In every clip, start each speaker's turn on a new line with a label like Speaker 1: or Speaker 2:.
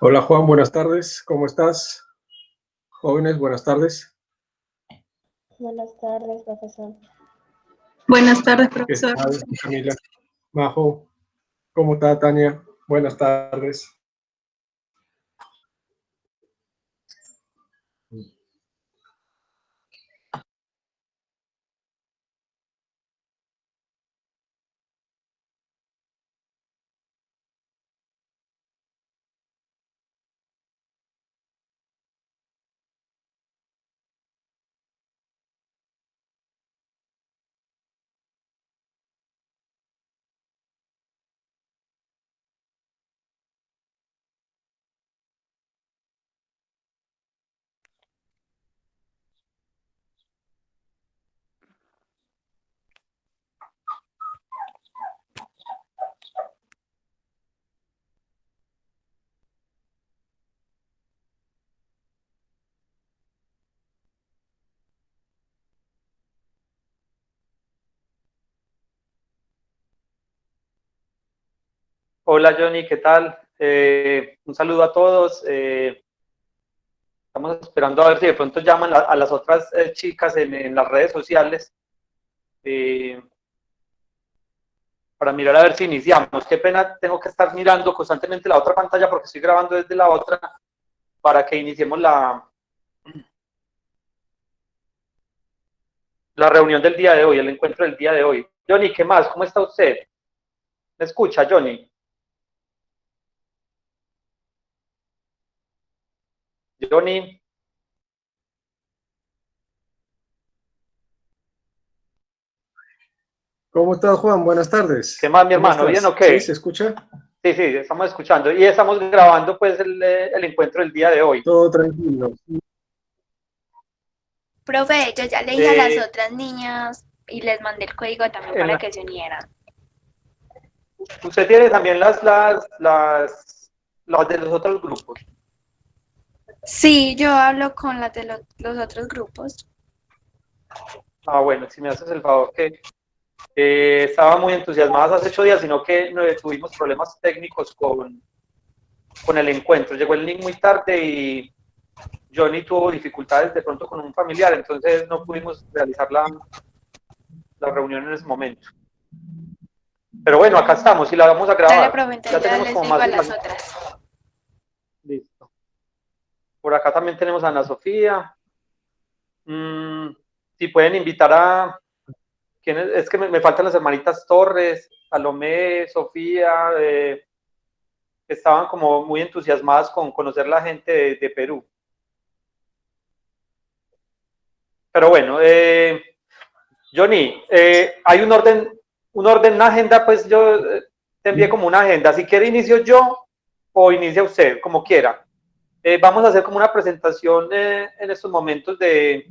Speaker 1: Hola Juan, buenas tardes. ¿Cómo estás? Jóvenes, buenas tardes.
Speaker 2: Buenas tardes, profesor.
Speaker 3: Buenas tardes,
Speaker 1: ¿Qué
Speaker 3: profesor.
Speaker 1: tal, Camila? Majo, ¿cómo está Tania? Buenas tardes.
Speaker 4: Hola Johnny, ¿qué tal? Un saludo a todos. Estamos esperando a ver si de pronto llaman a las otras chicas en las redes sociales eh, para mirar a ver si iniciamos. Qué pena, tengo que estar mirando constantemente la otra pantalla porque estoy grabando desde la otra para que iniciemos la reunión del día de hoy, el encuentro del día de hoy. Johnny, ¿qué más? ¿Cómo está usted? ¿Me escucha, Johnny? Johnny.
Speaker 1: ¿Cómo estás, Juan? Buenas tardes.
Speaker 4: ¿Qué más, mi
Speaker 1: ¿Cómo
Speaker 4: hermano? ¿Bien o
Speaker 1: estás? ¿Sí? ¿Se
Speaker 4: qué?
Speaker 1: escucha?
Speaker 4: Sí, sí, estamos escuchando y estamos grabando pues el encuentro del día de hoy.
Speaker 1: Todo tranquilo.
Speaker 2: Profe, yo ya le dije a las otras niñas y les mandé el código también para que se unieran.
Speaker 4: Usted tiene también las de los otros grupos.
Speaker 2: Sí, yo hablo con las de los otros grupos.
Speaker 4: Ah, bueno, si me haces el favor que estaba muy entusiasmadas hace 8 días, sino que tuvimos problemas técnicos con el encuentro. Llegó el link muy tarde y Johnny tuvo dificultades de pronto con un familiar, entonces no pudimos realizar la reunión en ese momento. Pero bueno, acá estamos y la vamos a
Speaker 2: Dale,
Speaker 4: grabar.
Speaker 2: profe,
Speaker 4: Ya
Speaker 2: entonces ya
Speaker 4: tenemos
Speaker 2: les
Speaker 4: como
Speaker 2: digo
Speaker 4: más
Speaker 2: a
Speaker 4: de
Speaker 2: las otras.
Speaker 4: Listo. Por acá también tenemos a Ana Sofía. Si pueden invitar a... ¿Quiénes? Es que me faltan las hermanitas Torres, Salomé, Sofía, que estaban como muy entusiasmadas con conocer la gente de Perú. Pero bueno, Johnny, hay un orden, una agenda, pues yo te envié como una agenda. Si quiere inicio yo o inicia usted, como quiera. Vamos a hacer como una presentación en estos momentos de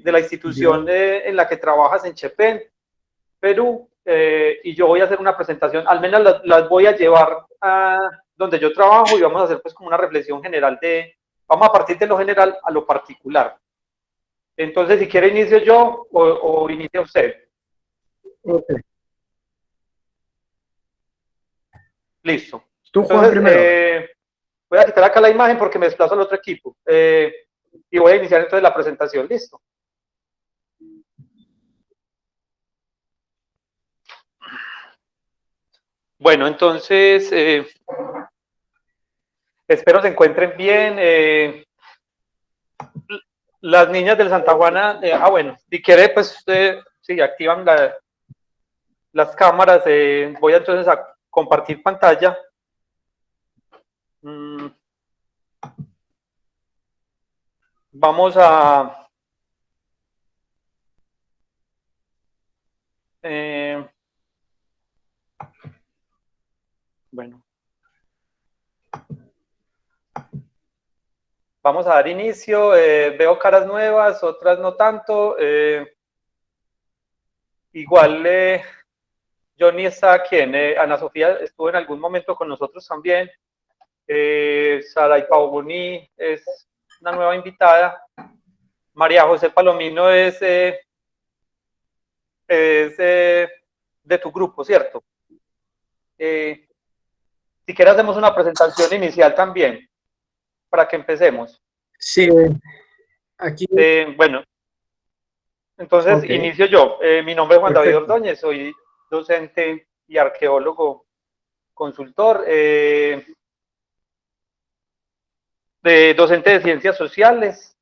Speaker 4: la institución en la que trabajas en Chepén, Perú, y yo voy a hacer una presentación, al menos las voy a llevar a donde yo trabajo y vamos a hacer pues como una reflexión general vamos a partir de lo general a lo particular. Entonces, si quiere inicio yo o inicia usted.
Speaker 1: Ok.
Speaker 4: Listo.
Speaker 1: Tú, Juan,
Speaker 4: Entonces,
Speaker 1: primero.
Speaker 4: voy a quitar acá la imagen porque me desplazo al otro equipo. Y voy a iniciar entonces la presentación. Listo. Bueno, entonces, espero se encuentren bien. Las niñas del Santa Juana, bueno, si quiere, pues, si activan las cámaras, voy entonces a compartir pantalla. Vamos a... bueno. Vamos a dar inicio. Veo caras nuevas, otras no tanto. Igual Johnny está aquí. Ana Sofía estuvo en algún momento con nosotros también. Saray Paubuni es una nueva invitada. María José Palomino es de tu grupo, ¿cierto? Si quieres hacemos una presentación inicial también, para que empecemos.
Speaker 1: Sí, aquí,
Speaker 4: Bueno, entonces
Speaker 1: ok,
Speaker 4: inicio yo. Mi nombre es Juan David
Speaker 1: perfecto.
Speaker 4: Ordóñez, soy docente y arqueólogo consultor, docente de ciencias sociales.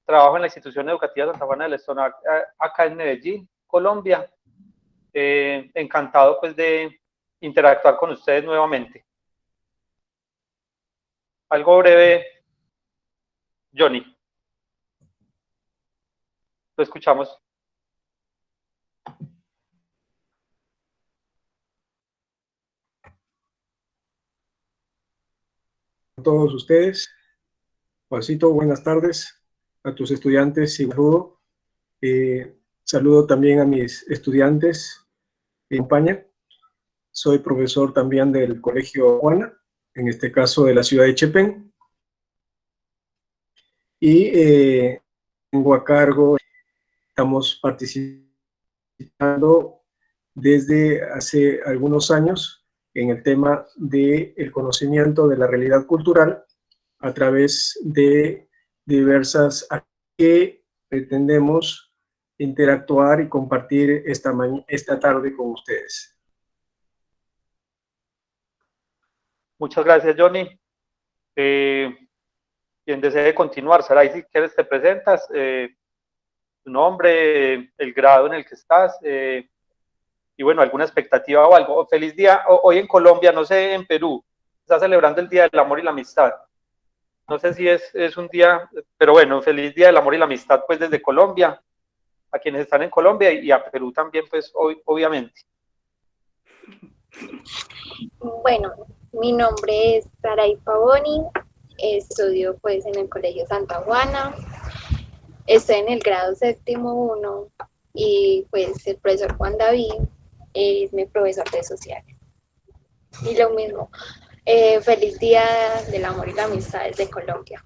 Speaker 4: Trabajo en la institución educativa Santa Juana del Estonar, acá en Medellín, Colombia. Encantado pues de interactuar con ustedes nuevamente. Algo breve, Johnny, lo escuchamos.
Speaker 1: A todos ustedes, Juancito, buenas tardes a tus estudiantes y saludo. Saludo también a mis estudiantes que acompañan. Soy profesor también del Colegio Juana, en este caso de la ciudad de Chepén. Y tengo a cargo, estamos participando desde hace algunos años en el tema del conocimiento de la realidad cultural a través de diversas actividades que pretendemos interactuar y compartir esta tarde con ustedes.
Speaker 4: Muchas gracias, Johnny. Quien desee continuar, Saray, si quieres te presentas, tu nombre, el grado en el que estás, y bueno, alguna expectativa o algo. Feliz día, hoy en Colombia, no sé, en Perú, está celebrando el Día del Amor y la Amistad. No sé si es un día, pero bueno, feliz Día del Amor y la Amistad, pues desde Colombia, a quienes están en Colombia y a Perú también, pues obviamente.
Speaker 2: Bueno, mi nombre es Saray Pavoni, estudio pues en el Colegio Santa Juana, estoy en el grado 7º 1 y pues el profesor Juan David es mi profesor de sociales. Y lo mismo, feliz Día del Amor y la Amistad desde Colombia.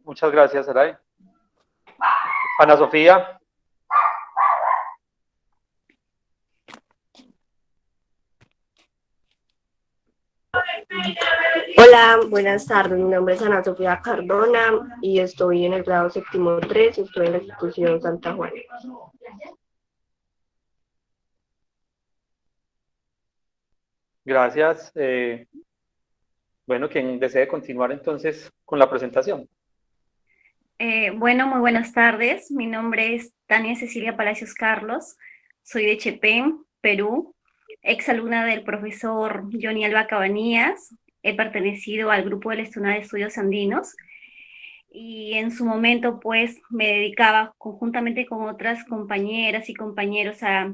Speaker 4: Muchas gracias, Saray. Ana Sofía.
Speaker 5: Hola, buenas tardes. Mi nombre es Ana Sofía Cardona y estoy en el grado 7º 3 y estoy en la institución Santa Juana.
Speaker 4: Gracias. Bueno, quien desee continuar entonces con la presentación.
Speaker 6: Bueno, muy buenas tardes. Mi nombre es Tania Cecilia Palacios Carlos. Soy de Chepén, Perú, exalumna del profesor Johnny Alba Cabanías. He pertenecido al grupo del Estonar de Estudios Andinos y en su momento pues me dedicaba conjuntamente con otras compañeras y compañeros a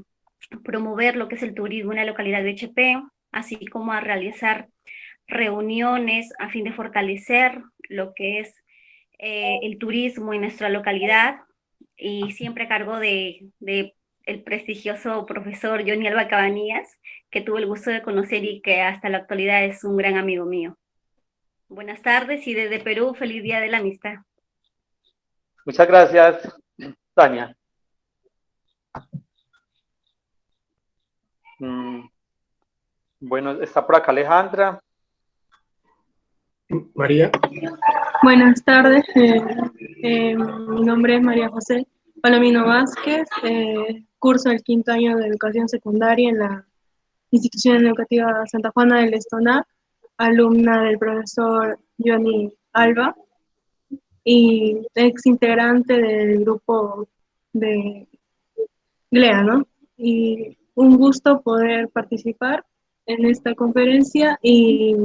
Speaker 6: promover lo que es el turismo en la localidad de Chepén, así como a realizar reuniones a fin de fortalecer lo que es el turismo en nuestra localidad, y siempre a cargo de el prestigioso profesor Johnny Alba Cabanías, que tuve el gusto de conocer y que hasta la actualidad es un gran amigo mío. Buenas tardes y desde Perú, feliz Día de la Amistad.
Speaker 4: Muchas gracias, Tania. Bueno, está por acá Alejandra.
Speaker 1: María.
Speaker 3: Buenas tardes, mi nombre es María José Palomino Vázquez, curso el 5º año de educación secundaria en la institución educativa Santa Juana del Estonar, alumna del profesor Johnny Alba y ex integrante del grupo de GLEA, ¿no? Y un gusto poder participar en esta conferencia y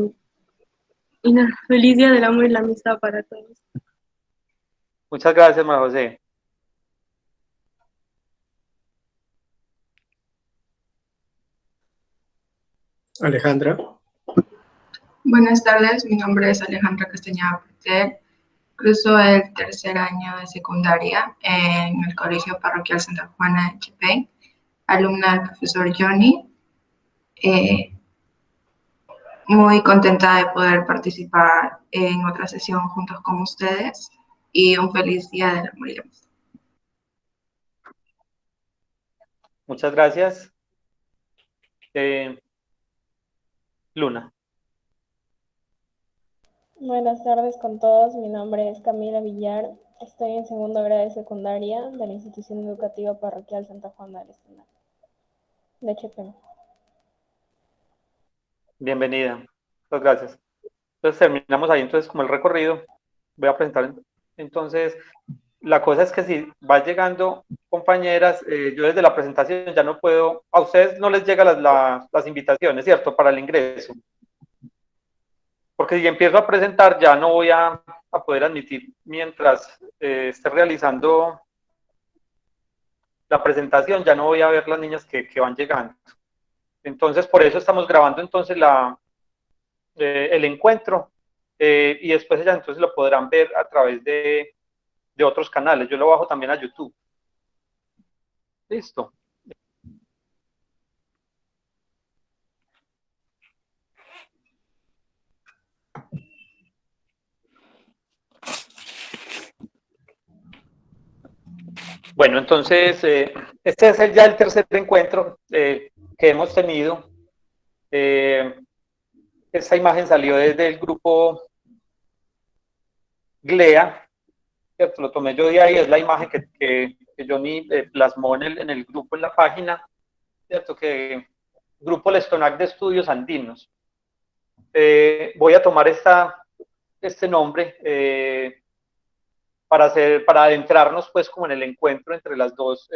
Speaker 3: nada, feliz Día del Amor y la Amistad para todos.
Speaker 4: Muchas gracias, María José.
Speaker 1: Alejandra.
Speaker 7: Buenas tardes, mi nombre es Alejandra Castañeda Porter, curso el 3er año de secundaria en el Colegio Parroquial Santa Juana de Chepén, alumna del profesor Johnny. Muy contenta de poder participar en otra sesión juntos con ustedes y un feliz Día del Amor y la Amistad.
Speaker 4: Muchas gracias. Luna.
Speaker 8: Buenas tardes con todos, mi nombre es Camila Villar, estoy en segundo grado de secundaria de la institución educativa parroquial Santa Juana del Estenar, de Chepén.
Speaker 4: Bienvenida, muchas gracias. Entonces terminamos ahí entonces como el recorrido. Voy a presentar entonces, la cosa es que si van llegando compañeras, yo desde la presentación ya no puedo, a ustedes no les llegan las invitaciones, ¿cierto? Para el ingreso. Porque si empiezo a presentar ya no voy a poder admitir mientras esté realizando la presentación, ya no voy a ver las niñas que van llegando. Entonces por eso estamos grabando entonces el encuentro y después ellas entonces lo podrán ver a través de otros canales. Yo lo bajo también a YouTube. Listo. Bueno, entonces, este es ya el tercer encuentro que hemos tenido. Esta imagen salió desde el grupo GLEA, ¿cierto? Lo tomé yo de ahí, es la imagen que Johnny plasmó en el grupo, en la página, ¿cierto? Que Grupo Lestonac de Estudios Andinos. Voy a tomar este nombre para adentrarnos pues como en el encuentro entre las dos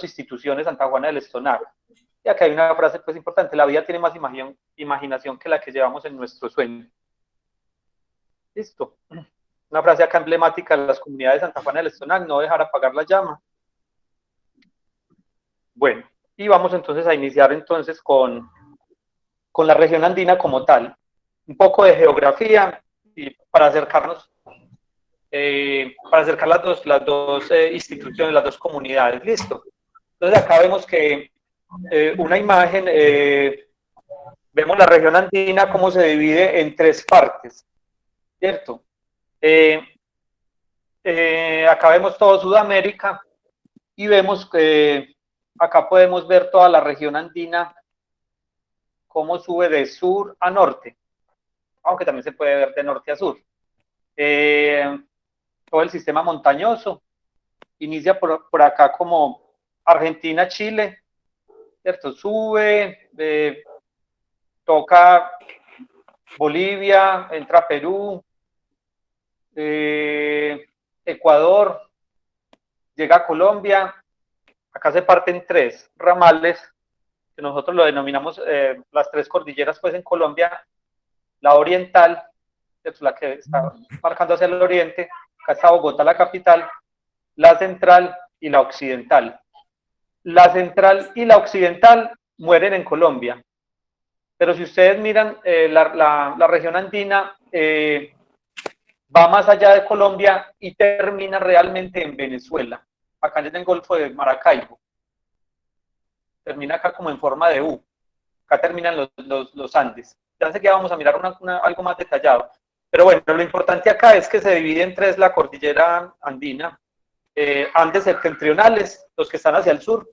Speaker 4: instituciones, Santa Juana del Estonar. Y acá hay una frase pues importante: la vida tiene más imaginación que la que llevamos en nuestro sueño. Listo. Una frase acá emblemática de las comunidades de Santa Juana del Estonar: no dejar apagar la llama. Bueno, y vamos entonces a iniciar entonces con la región andina como tal. Un poco de geografía y para acercarnos para acercar las dos instituciones, las dos comunidades. Listo. Entonces acá vemos que una imagen, vemos la región andina cómo se divide en tres partes, ¿cierto? Acá vemos todo Sudamérica y vemos que acá podemos ver toda la región andina cómo sube de sur a norte, aunque también se puede ver de norte a sur. Todo el sistema montañoso inicia por acá como Argentina, Chile, ¿cierto? Sube, toca Bolivia, entra Perú, Ecuador, llega a Colombia. Acá se parten tres ramales, que nosotros lo denominamos las tres cordilleras pues en Colombia: la oriental, ¿cierto? La que está marcando hacia el oriente. Acá está Bogotá, la capital, la central y la occidental. La central y la occidental mueren en Colombia, pero si ustedes miran la región andina va más allá de Colombia y termina realmente en Venezuela, acá en el Golfo de Maracaibo. Termina acá como en forma de U. Acá terminan los Andes. Ya sé que vamos a mirar algo más detallado. Pero bueno, lo importante acá es que se divide en tres la cordillera andina: Andes septentrionales, los que están hacia el sur;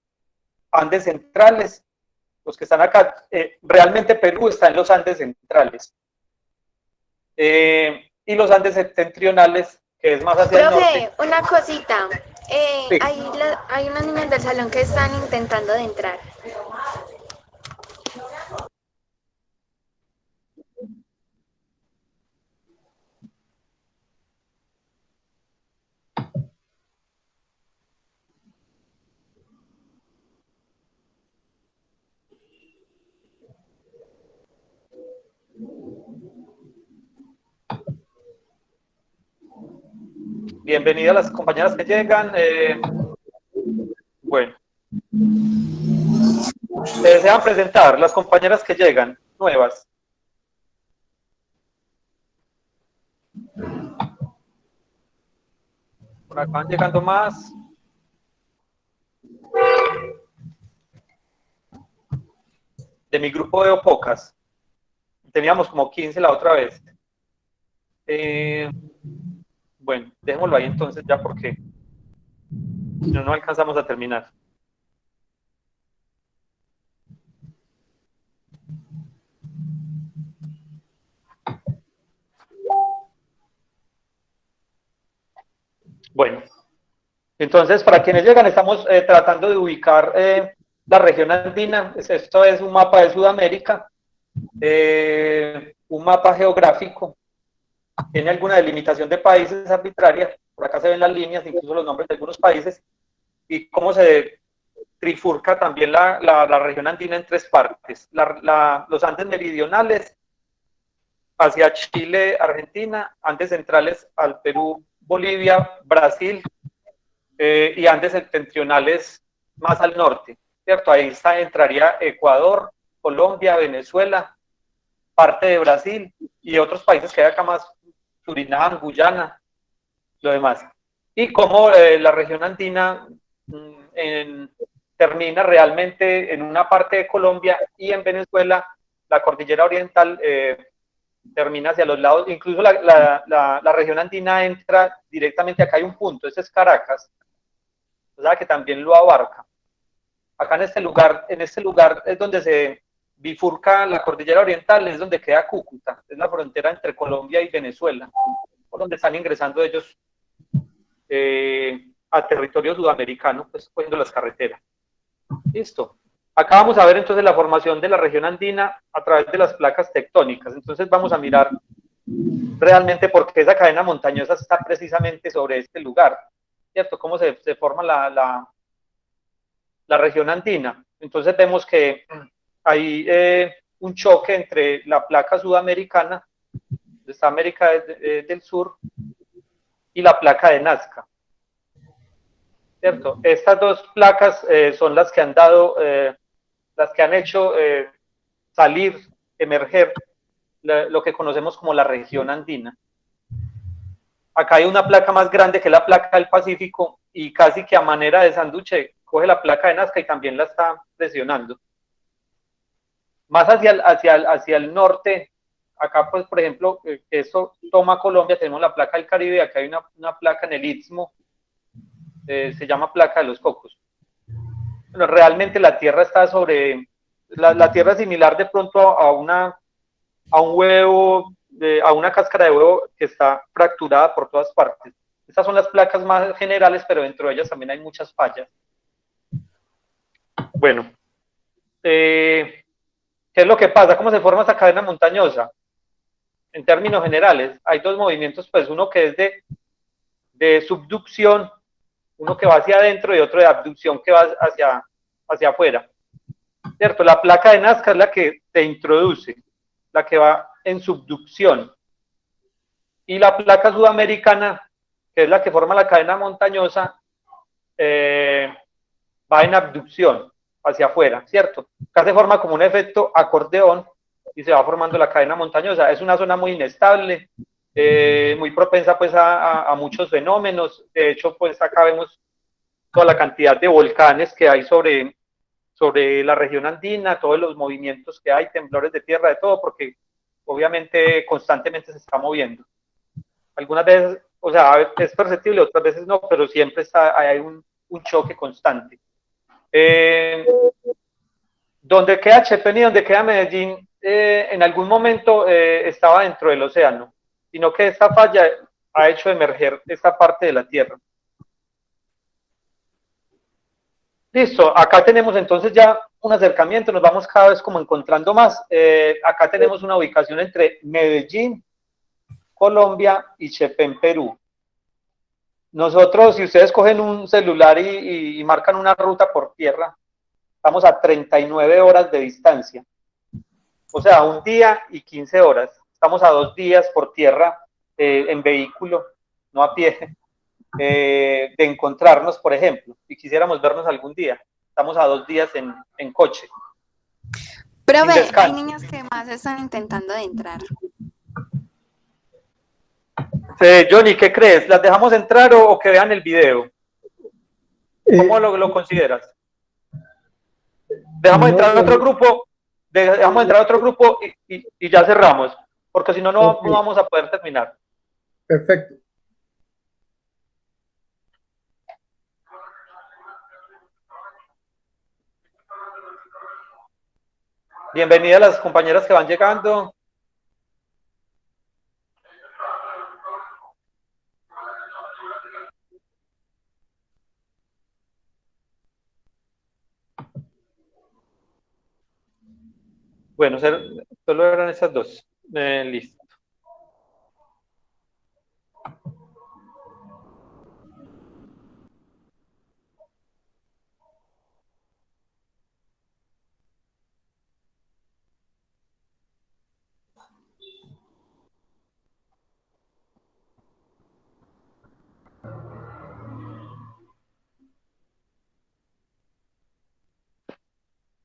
Speaker 4: Andes centrales, los que están acá. Realmente Perú está en los Andes centrales. Y los Andes septentrionales, que es más hacia el norte.
Speaker 2: Profe, una cosita.
Speaker 4: Sí.
Speaker 2: Hay unas niñas del salón que están intentando de entrar.
Speaker 4: Bienvenidas las compañeras que llegan. Bueno. ¿Se desean presentar las compañeras que llegan, nuevas? Por acá van llegando más. De mi grupo veo pocas. Teníamos como 15 la otra vez. Bueno, dejémoslo ahí entonces ya, porque si no, no alcanzamos a terminar. Bueno, entonces para quienes llegan estamos tratando de ubicar la región andina. Esto es un mapa de Sudamérica, un mapa geográfico. Tiene alguna delimitación de países arbitraria, por acá se ven las líneas, incluso los nombres de algunos países, y cómo se trifurca también la región andina en tres partes. Los Andes meridionales hacia Chile, Argentina, Andes centrales al Perú, Bolivia, Brasil, y Andes septentrionales más al norte, ¿cierto? Ahí entraría Ecuador, Colombia, Venezuela, parte de Brasil y otros países que hay acá más, Surinam, Guyana, lo demás. Y como la región andina termina realmente en una parte de Colombia y en Venezuela, la cordillera oriental termina hacia los lados, incluso la región andina entra directamente, acá hay un punto, ese es Caracas, o sea que también lo abarca. Acá en este lugar es donde se bifurca la cordillera oriental, es donde queda Cúcuta, es la frontera entre Colombia y Venezuela, por donde están ingresando ellos a territorio sudamericano, pues cogiendo las carreteras. Listo. Acá vamos a ver entonces la formación de la región andina a través de las placas tectónicas. Entonces vamos a mirar realmente por qué esa cadena montañosa está precisamente sobre este lugar, ¿cierto? Cómo se forma la región andina. Entonces vemos que hay un choque entre la placa sudamericana, de esta América del Sur, y la placa de Nazca, ¿cierto? Estas dos placas son las que han dado, las que han hecho salir, emerger lo que conocemos como la región andina. Acá hay una placa más grande que es la placa del Pacífico y casi que a manera de sándwich coge la placa de Nazca y también la está presionando. Más hacia el norte, acá pues por ejemplo, eso toma Colombia, tenemos la placa del Caribe, acá hay una placa en el Istmo, se llama placa de los Cocos. Bueno, realmente la Tierra está sobre, la Tierra es similar de pronto a un huevo, a una cáscara de huevo que está fracturada por todas partes. Estas son las placas más generales, pero dentro de ellas también hay muchas fallas. Bueno, ¿qué es lo que pasa? ¿Cómo se forma esta cadena montañosa? En términos generales, hay dos movimientos, pues uno que es de subducción, uno que va hacia adentro y otro de abducción que va hacia afuera. ¿Cierto? La placa de Nazca es la que te introduce, la que va en subducción. Y la placa sudamericana, que es la que forma la cadena montañosa, va en abducción, hacia afuera, ¿cierto? Acá se forma como un efecto acordeón y se va formando la cadena montañosa. Es una zona muy inestable, muy propensa pues a muchos fenómenos. De hecho, pues acá vemos toda la cantidad de volcanes que hay sobre la región andina, todos los movimientos que hay, temblores de tierra, de todo, porque obviamente constantemente se está moviendo. Algunas veces, o sea, es perceptible, otras veces no, pero siempre hay un choque constante. Donde queda Chepén y donde queda Medellín, en algún momento estaba dentro del océano, sino que esta falla ha hecho emerger esta parte de la Tierra. Listo, acá tenemos entonces ya un acercamiento, nos vamos cada vez como encontrando más. Acá tenemos una ubicación entre Medellín, Colombia y Chepén, Perú. Nosotros, si ustedes cogen un celular y marcan una ruta por tierra, estamos a 39 horas de distancia. O sea, un día y 15 horas. Estamos a 2 días por tierra en vehículo, no a pie, de encontrarnos, por ejemplo, y quisiéramos vernos algún día. Estamos a 2 días en coche.
Speaker 9: Profe, hay niños que más están intentando de entrar.
Speaker 4: Johnny, ¿qué crees? ¿Las dejamos entrar o que vean el video? ¿Cómo lo consideras? Dejamos entrar a otro grupo, y ya cerramos, porque si no, no vamos a poder terminar.
Speaker 1: Perfecto.
Speaker 4: Bienvenidas las compañeras que van llegando. Bueno, solo eran esas dos. Listo.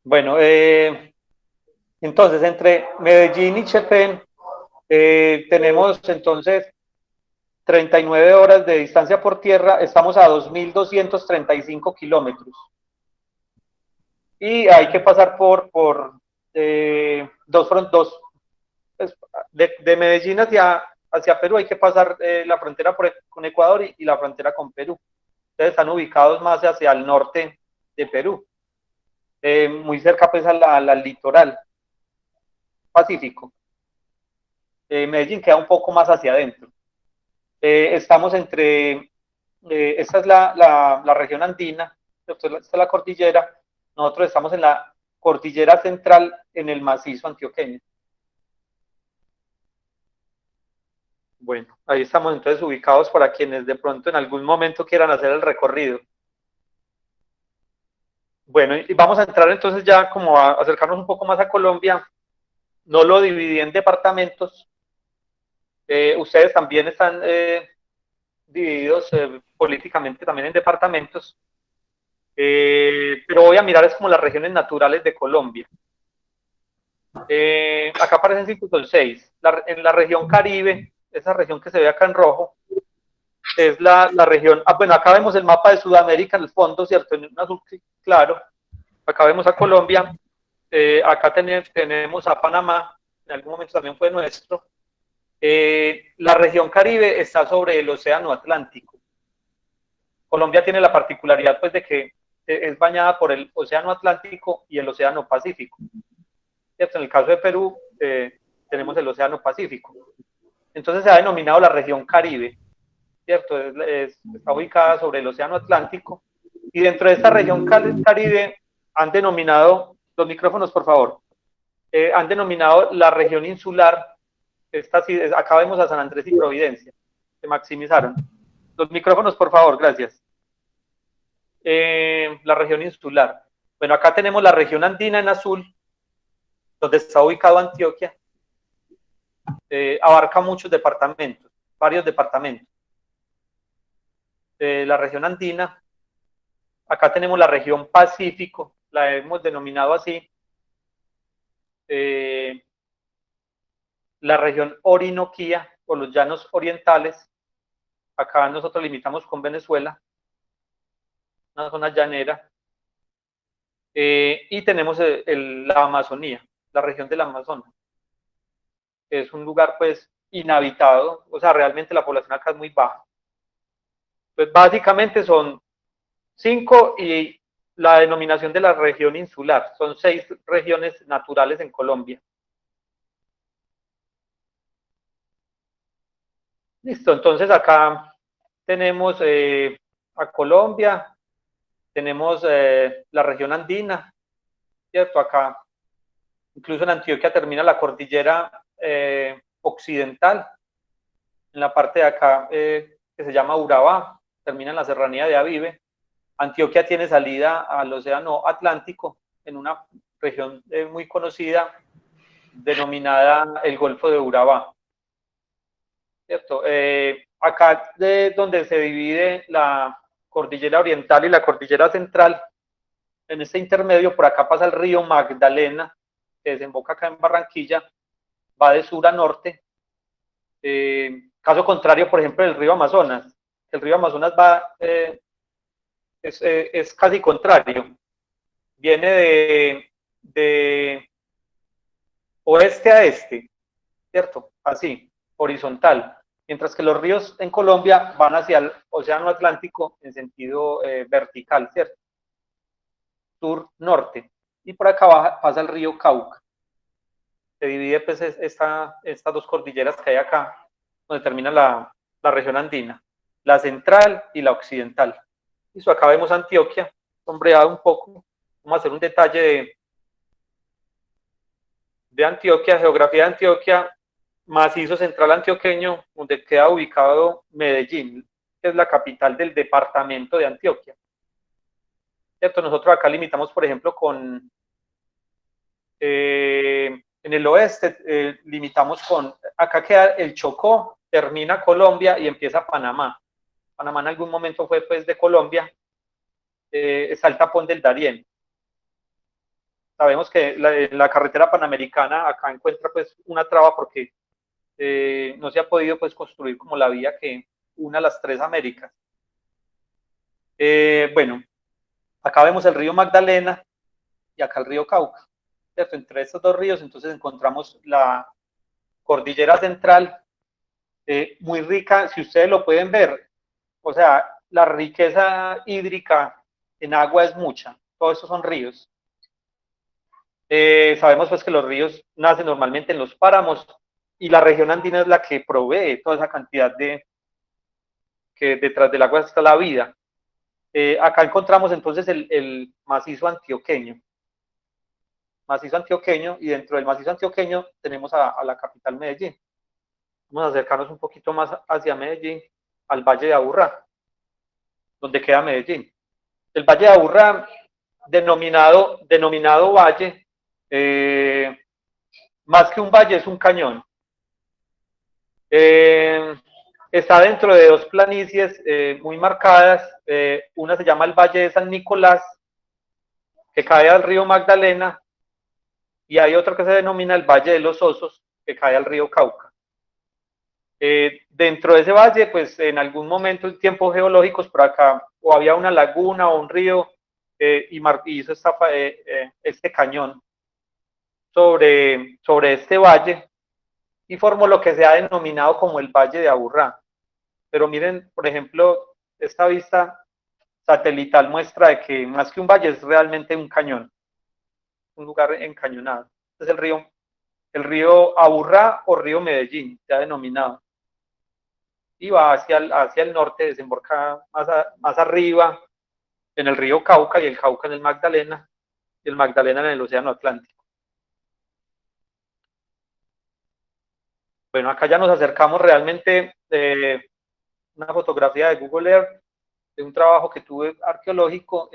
Speaker 4: Bueno, entonces entre Medellín y Chepén tenemos entonces 39 horas de distancia por tierra, estamos a 2.235 kilómetros. Y hay que pasar por dos, pues, de Medellín hacia Perú hay que pasar la frontera con Ecuador y la frontera con Perú. Entonces están ubicados más hacia el norte de Perú, muy cerca pues al litoral Pacífico. Medellín queda un poco más hacia adentro. Estamos entre, esta es la región andina, esta es la cordillera, nosotros estamos en la cordillera central en el macizo antioqueño. Bueno, ahí estamos entonces ubicados para quienes de pronto en algún momento quieran hacer el recorrido. Bueno, y vamos a entrar entonces ya como a acercarnos un poco más a Colombia. No lo dividí en departamentos. Ustedes también están divididos políticamente también en departamentos. Pero voy a mirar es como las regiones naturales de Colombia. Acá aparecen 5 son 6. En la región Caribe, esa región que se ve acá en rojo, es la región, bueno, acá vemos el mapa de Sudamérica en el fondo, ¿cierto? En un azul claro. Acá vemos a Colombia, acá tenemos a Panamá, en algún momento también fue nuestro. La región Caribe está sobre el Océano Atlántico. Colombia tiene la particularidad pues de que es bañada por el Océano Atlántico y el Océano Pacífico. ¿Cierto? En el caso de Perú tenemos el Océano Pacífico. Entonces se ha denominado la región Caribe, ¿cierto? Está ubicada sobre el Océano Atlántico y dentro de esta región Caribe han denominado, los micrófonos por favor, han denominado la región insular. Acá vemos a San Andrés y Providencia, se maximizaron. Los micrófonos, por favor, gracias. La región insular. Bueno, acá tenemos la región andina en azul, donde está ubicado Antioquia. Abarca muchos departamentos, varios departamentos. La región andina. Acá tenemos la región Pacífico, la hemos denominado así. La región Orinoquía o los llanos orientales. Acá nosotros limitamos con Venezuela, una zona llanera. Y tenemos la Amazonía, la región del Amazonas, que es un lugar pues inhabitado, o sea, realmente la población acá es muy baja. Pues básicamente son 5 y la denominación de la región insular, son 6 regiones naturales en Colombia. Listo, entonces acá tenemos a Colombia, tenemos la región andina, ¿cierto? Acá, incluso en Antioquia termina la cordillera occidental, en la parte de acá que se llama Urabá, termina en la serranía de Avive. Antioquia tiene salida al Océano Atlántico en una región muy conocida denominada el Golfo de Urabá. ¿Cierto? Acá de donde se divide la cordillera oriental y la cordillera central, en este intermedio, por acá pasa el río Magdalena, que desemboca acá en Barranquilla, va de sur a norte. Caso contrario, por ejemplo, el río Amazonas. El río Amazonas va, es casi contrario. Viene de oeste a este, ¿cierto? Así, horizontal. Mientras que los ríos en Colombia van hacia el Océano Atlántico en sentido vertical, ¿cierto? Sur-norte. Y por acá pasa el río Cauca. Se divide pues estas dos cordilleras que hay acá, donde termina la región andina, la central y la occidental. Y acá vemos Antioquia, sombreado un poco. Vamos a hacer un detalle de Antioquia, geografía de Antioquia, macizo central antioqueño, donde queda ubicado Medellín, que es la capital del departamento de Antioquia. ¿Cierto? Nosotros acá limitamos, por ejemplo, con, en el oeste, limitamos con, acá queda el Chocó, termina Colombia y empieza Panamá. Panamá en algún momento fue pues de Colombia, está el tapón del Darién. Sabemos que la carretera panamericana acá encuentra pues una traba porque no se ha podido pues construir como la vía que una las tres Américas. Bueno, acá vemos el río Magdalena y acá el río Cauca, ¿cierto? Entre estos dos ríos entonces encontramos la cordillera central, muy rica, si ustedes lo pueden ver, o sea, la riqueza hídrica en agua es mucha, todos estos son ríos. Sabemos pues que los ríos nacen normalmente en los páramos y la región andina es la que provee toda esa cantidad de que detrás del agua está la vida. Acá encontramos entonces el macizo antioqueño. Macizo antioqueño, y dentro del macizo antioqueño tenemos a la capital Medellín. Vamos a acercarnos un poquito más hacia Medellín, al Valle de Aburrá, donde queda Medellín. El Valle de Aburrá, denominado valle, más que un valle es un cañón. Está dentro de dos planicies muy marcadas, una se llama el Valle de San Nicolás, que cae al río Magdalena, y hay otro que se denomina el Valle de los Osos, que cae al río Cauca. Dentro de ese valle, pues en algún momento en tiempos geológicos por acá, o había una laguna o un río, y hizo este cañón sobre este valle, y formó lo que se ha denominado como el Valle de Aburrá. Pero miren, por ejemplo, esta vista satelital muestra de que más que un valle es realmente un cañón, un lugar encañonado. Es el río Aburrá o río Medellín, se ha denominado. Y va hacia el norte, desemboca más arriba en el río Cauca, y el Cauca en el Magdalena, y el Magdalena en el Océano Atlántico. Bueno, acá ya nos acercamos realmente de una fotografía de Google Earth, de un trabajo que tuve arqueológico.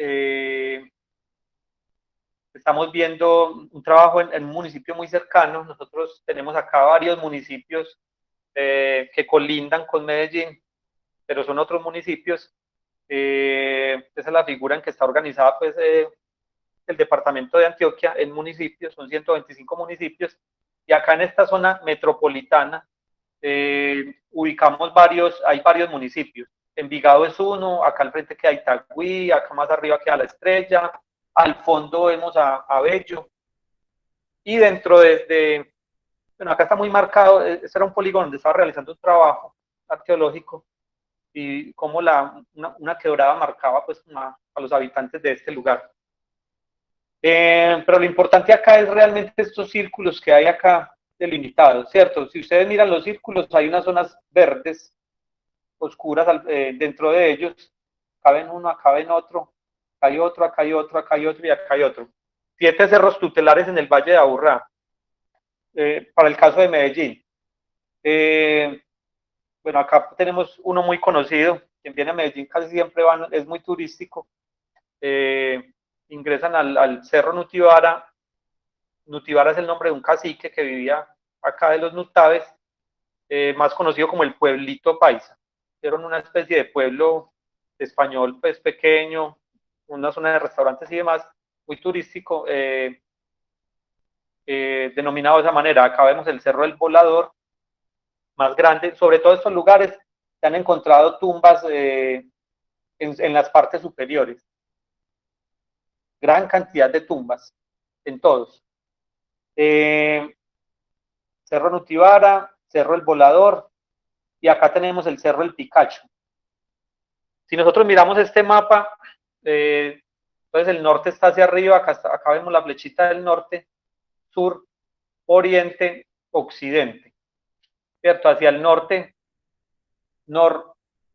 Speaker 4: Estamos viendo un trabajo en un municipio muy cercano. Nosotros tenemos acá varios municipios que colindan con Medellín, pero son otros municipios. Esa es la figura en que está organizada pues, el departamento de Antioquia en municipios, son 125 municipios, y acá en esta zona metropolitana ubicamos hay varios municipios. Envigado es uno, acá al frente queda Itagüí, acá más arriba queda La Estrella, al fondo vemos a Bello, y dentro bueno, acá está muy marcado, este era un polígono donde estaba realizando un trabajo arqueológico, y como una quebrada marcaba pues a los habitantes de este lugar. Pero lo importante acá es realmente estos círculos que hay acá delimitados, ¿cierto? Si ustedes miran los círculos, hay unas zonas verdes, oscuras dentro de ellos, acá ven uno, acá ven otro, acá hay otro, acá hay otro, acá hay otro y acá hay otro. 7 cerros tutelares en el Valle de Aburrá, para el caso de Medellín. Bueno, acá tenemos uno muy conocido, quien viene a Medellín casi siempre es muy turístico. Ingresan al Cerro Nutibara. Nutibara es el nombre de un cacique que vivía acá de los Nutaves, más conocido como el pueblito paisa. Era una especie de pueblo español pues pequeño, una zona de restaurantes y demás, muy turístico, denominado de esa manera. Acá vemos el Cerro del Volador, más grande. Sobre todo estos lugares se han encontrado tumbas en las partes superiores. Gran cantidad de tumbas, en todos. Cerro Nutibara, Cerro El Volador, y acá tenemos el Cerro El Picacho. Si nosotros miramos este mapa, entonces el norte está hacia arriba, acá vemos la flechita del norte, sur, oriente, occidente, ¿cierto? Hacia el norte,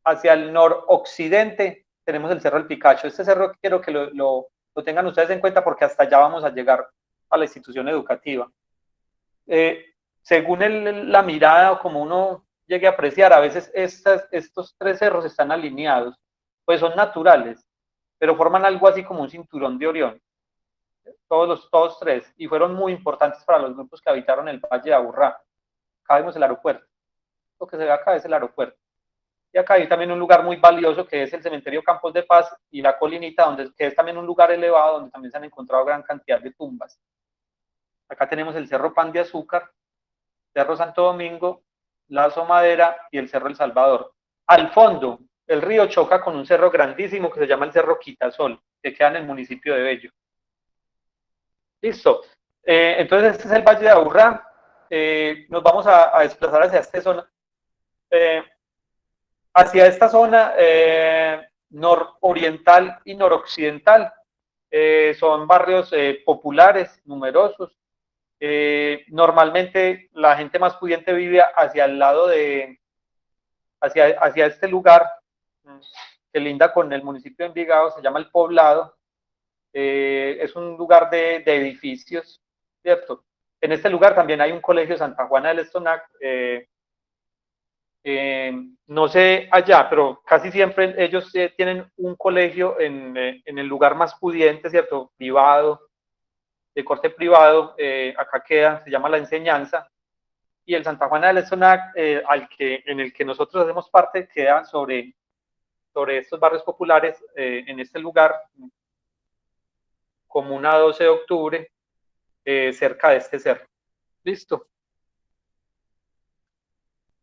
Speaker 4: hacia el noroccidente, tenemos el Cerro El Picacho. Este cerro quiero que lo tengan ustedes en cuenta porque hasta allá vamos a llegar a la institución educativa. según la mirada o como uno llegue a apreciar, a veces estos tres cerros están alineados, pues son naturales, pero forman algo así como un cinturón de Orión, todos tres, y fueron muy importantes para los grupos que habitaron el Valle de Aburrá. Acá vemos el aeropuerto, lo que se ve acá es el aeropuerto. Y acá hay también un lugar muy valioso que es el cementerio Campos de Paz y la Colinita, que es también un lugar elevado donde también se han encontrado gran cantidad de tumbas. Acá tenemos el Cerro Pan de Azúcar, Cerro Santo Domingo, Lazo Madera y el Cerro El Salvador. Al fondo, el río choca con un cerro grandísimo que se llama el Cerro Quitasol, que queda en el municipio de Bello. Listo. Entonces este es el Valle de Aburrá. Nos vamos a desplazar hacia esta zona. Hacia esta zona nororiental y noroccidental. Son barrios populares, numerosos. Normalmente la gente más pudiente vive hacia el lado hacia este lugar que linda con el municipio de Envigado, se llama El Poblado. Es un lugar de edificios, ¿cierto? En este lugar también hay un colegio Santa Juana del Estonac. No sé allá, pero casi siempre ellos tienen un colegio en el lugar más pudiente, ¿cierto? Privado, de corte privado, acá queda, se llama La Enseñanza, y el Santa Juana del Estonac, en el que nosotros hacemos parte, queda sobre estos barrios populares, en este lugar, Comuna 12 de Octubre, cerca de este cerro. ¿Listo?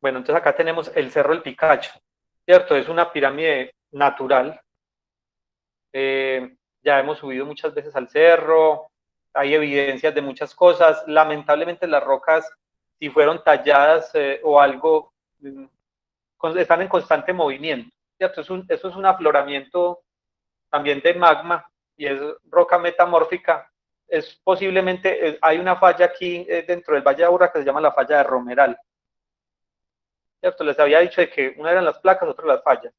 Speaker 4: Bueno, entonces acá tenemos el Cerro El Picacho, ¿cierto? Es una pirámide natural. Ya hemos subido muchas veces al cerro, hay evidencias de muchas cosas. Lamentablemente las rocas, si fueron talladas o algo, están en constante movimiento, ¿cierto? Eso es un afloramiento también de magma y es roca metamórfica. Es posiblemente, hay una falla aquí dentro del Valle de Aburrá que se llama la falla de Romeral. ¿Cierto? Les había dicho de que una eran las placas, otra las fallas.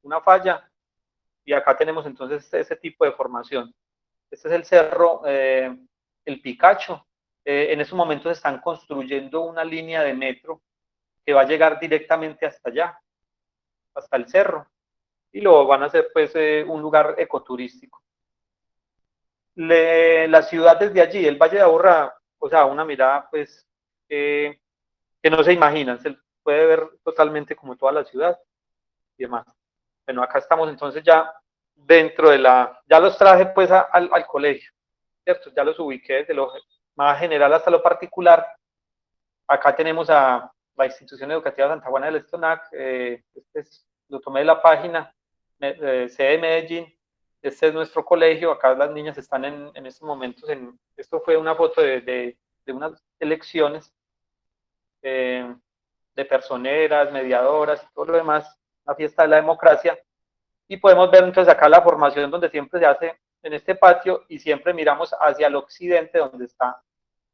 Speaker 4: Una falla, y acá tenemos entonces ese tipo de formación. Este es el cerro El Picacho. En estos momentos están construyendo una línea de metro que va a llegar directamente hasta allá, hasta el cerro, y lo van a hacer pues un lugar ecoturístico. La ciudad desde allí, el Valle de Aburrá, o sea, una mirada pues que no se imaginan, se puede ver totalmente como toda la ciudad y demás. Bueno, acá estamos entonces ya dentro de ya los traje pues al colegio, ¿cierto? Ya los ubiqué desde lo más general hasta lo particular. Acá tenemos a la institución educativa Santa Juana del Estonac, lo tomé de la página, sede de Medellín. Este es nuestro colegio, acá las niñas están en estos momentos, esto fue una foto de unas elecciones de personeras, mediadoras y todo lo demás, la fiesta de la democracia, y podemos ver entonces acá la formación donde siempre se hace en este patio y siempre miramos hacia el occidente donde está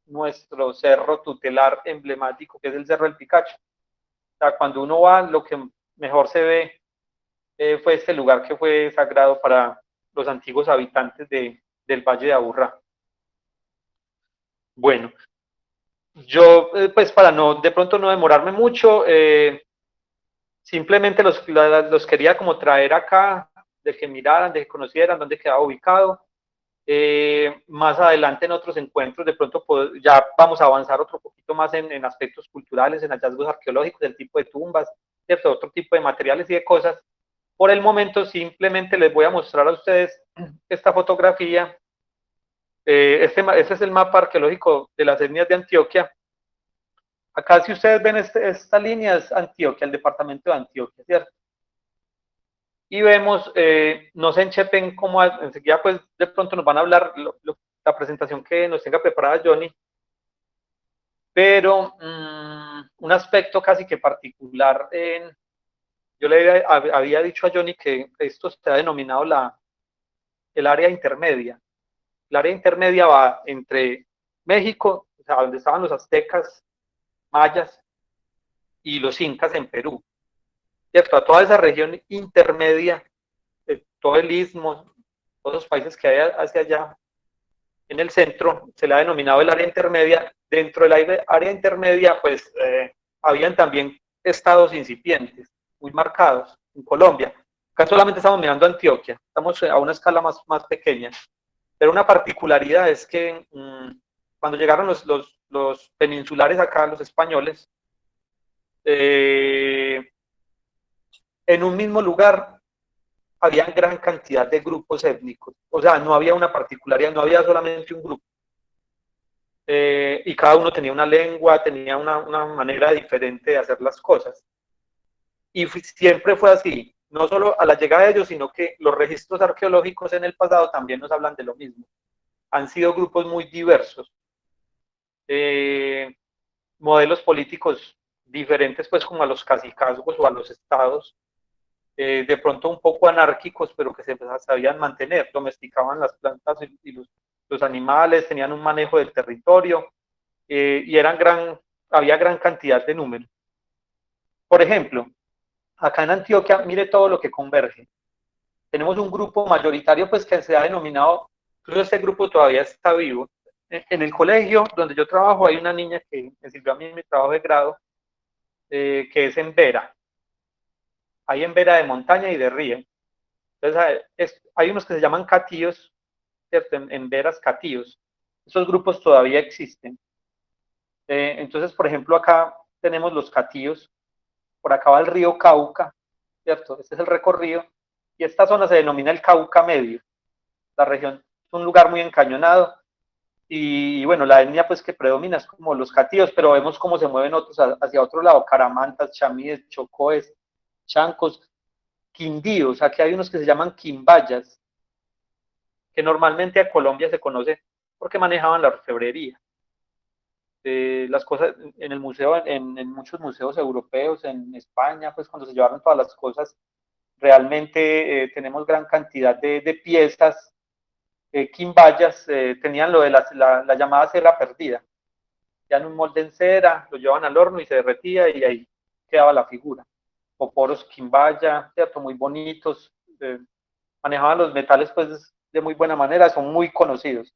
Speaker 4: nuestro cerro tutelar emblemático, que es el Cerro El Picacho. O sea, cuando uno va, lo que mejor se ve fue este lugar que fue sagrado para los antiguos habitantes del Valle de Aburrá. Bueno, yo pues para de pronto no demorarme mucho, simplemente los quería como traer acá, de que miraran, de que conocieran dónde quedaba ubicado. Más adelante en otros encuentros de pronto ya vamos a avanzar otro poquito más en aspectos culturales, en hallazgos arqueológicos, del tipo de tumbas, ¿cierto? Otro tipo de materiales y de cosas. Por el momento simplemente les voy a mostrar a ustedes esta fotografía. Este es el mapa arqueológico de las etnias de Antioquia. Acá si ustedes ven esta línea es Antioquia, el departamento de Antioquia, ¿cierto? Y vemos, no sé en Chepén cómo, enseguida pues de pronto nos van a hablar la presentación que nos tenga preparada Johnny, pero un aspecto casi que particular, yo le había dicho a Johnny que esto se ha denominado el área intermedia. El área intermedia va entre México, o sea, donde estaban los aztecas, mayas y los incas en Perú, ¿cierto? A toda esa región intermedia, todo el istmo, todos los países que hay hacia allá, en el centro, se le ha denominado el área intermedia. Dentro del área intermedia, pues, habían también estados incipientes, muy marcados, en Colombia. Acá solamente estamos mirando Antioquia, estamos a una escala más pequeña. Pero una particularidad es que cuando llegaron los peninsulares acá, los españoles, en un mismo lugar había gran cantidad de grupos étnicos. O sea, no había una particularidad, no había solamente un grupo. Y cada uno tenía una lengua, tenía una manera diferente de hacer las cosas. Y siempre fue así, no solo a la llegada de ellos, sino que los registros arqueológicos en el pasado también nos hablan de lo mismo. Han sido grupos muy diversos, modelos políticos diferentes, pues, como a los cacicazgos o a los estados, de pronto un poco anárquicos, pero que se sabían mantener, domesticaban las plantas y los animales, tenían un manejo del territorio, y había gran cantidad de números. Por ejemplo, acá en Antioquia, mire todo lo que converge. Tenemos un grupo mayoritario, pues, que se ha denominado, incluso este grupo todavía está vivo. En el colegio donde yo trabajo hay una niña que me sirvió a mí en mi trabajo de grado, que es en Vera. Hay en Vera de montaña y de río. Entonces, hay unos que se llaman catíos, ¿cierto? En Veras, catíos. Esos grupos todavía existen. Entonces, por ejemplo, acá tenemos los catíos, por acá va el río Cauca, ¿cierto? Este es el recorrido, y esta zona se denomina el Cauca Medio. La región es un lugar muy encañonado, y bueno, la etnia pues que predomina es como los catíos, pero vemos cómo se mueven otros hacia otro lado, caramantas, chamíes, chocoes, chancos, quindíos. Aquí hay unos que se llaman quimbayas, que normalmente a Colombia se conoce porque manejaban la orfebrería. Las cosas en el museo, en muchos museos europeos, en España, pues cuando se llevaron todas las cosas, realmente tenemos gran cantidad de piezas. Quimbayas tenían lo de la llamada cera perdida. Ya en un molde en cera, lo llevaban al horno y se derretía y ahí quedaba la figura. Poporos quimbaya, ¿cierto? Muy bonitos. Manejaban los metales pues de muy buena manera, son muy conocidos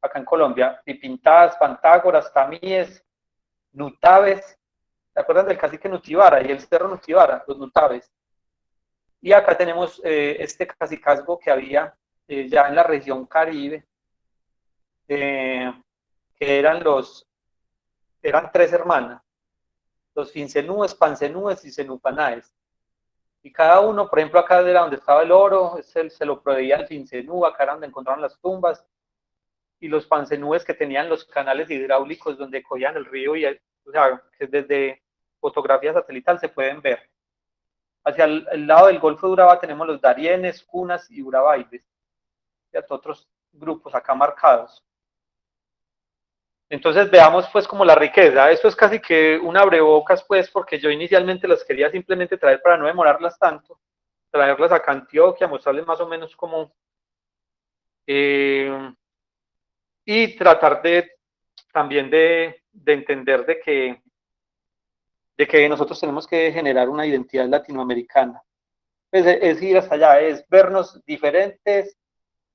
Speaker 4: acá en Colombia. Pipintadas, pantágoras, tamíes, nutaves. ¿Se acuerdan del cacique Nutibara y el cerro Nutibara? Los nutaves. Y acá tenemos este cacicazgo que había ya en la región Caribe, que eran tres hermanas, los Fincenúes, Pancenúes y Cenupanaes. Y cada uno, por ejemplo, acá era donde estaba el oro, se lo proveía el Fincenú, acá era donde encontraron las tumbas, y los Pancenúes que tenían los canales hidráulicos donde cogían el río, o sea, que desde fotografía satelital se pueden ver. Hacia el lado del Golfo de Urabá tenemos los Darienes, Cunas y Urabaides, y otros grupos acá marcados. Entonces veamos pues como la riqueza. Esto es casi que un abrebocas pues, porque yo inicialmente las quería simplemente traer para no demorarlas tanto, traerlas acá a Antioquia, mostrarles más o menos cómo, y tratar también de entender de que nosotros tenemos que generar una identidad latinoamericana. Pues es ir hasta allá, es vernos diferentes,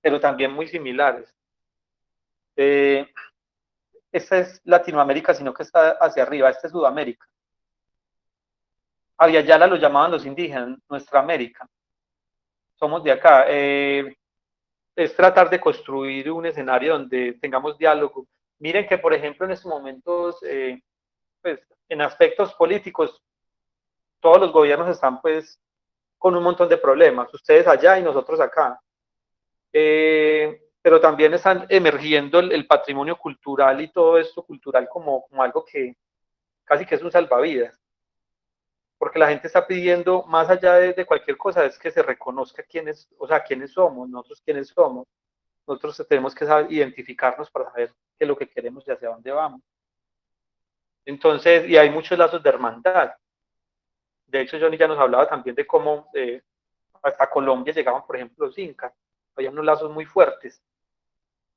Speaker 4: pero también muy similares. Esta es Latinoamérica, sino que está hacia arriba, esta es Sudamérica. Aviala lo llamaban los indígenas, nuestra América. Somos de acá. Es tratar de construir un escenario donde tengamos diálogo. Miren que, por ejemplo, en estos momentos, pues, en aspectos políticos, todos los gobiernos están, pues, con un montón de problemas. Ustedes allá y nosotros acá. Pero también están emergiendo el patrimonio cultural y todo esto cultural como algo que casi que es un salvavidas. Porque la gente está pidiendo, más allá de cualquier cosa, es que se reconozca quiénes somos, nosotros quiénes somos. Nosotros tenemos que saber identificarnos para saber qué es lo que queremos y hacia dónde vamos. Entonces, y hay muchos lazos de hermandad. De hecho, Johnny ya nos hablaba también de cómo hasta Colombia llegaban, por ejemplo, los incas. Había unos lazos muy fuertes.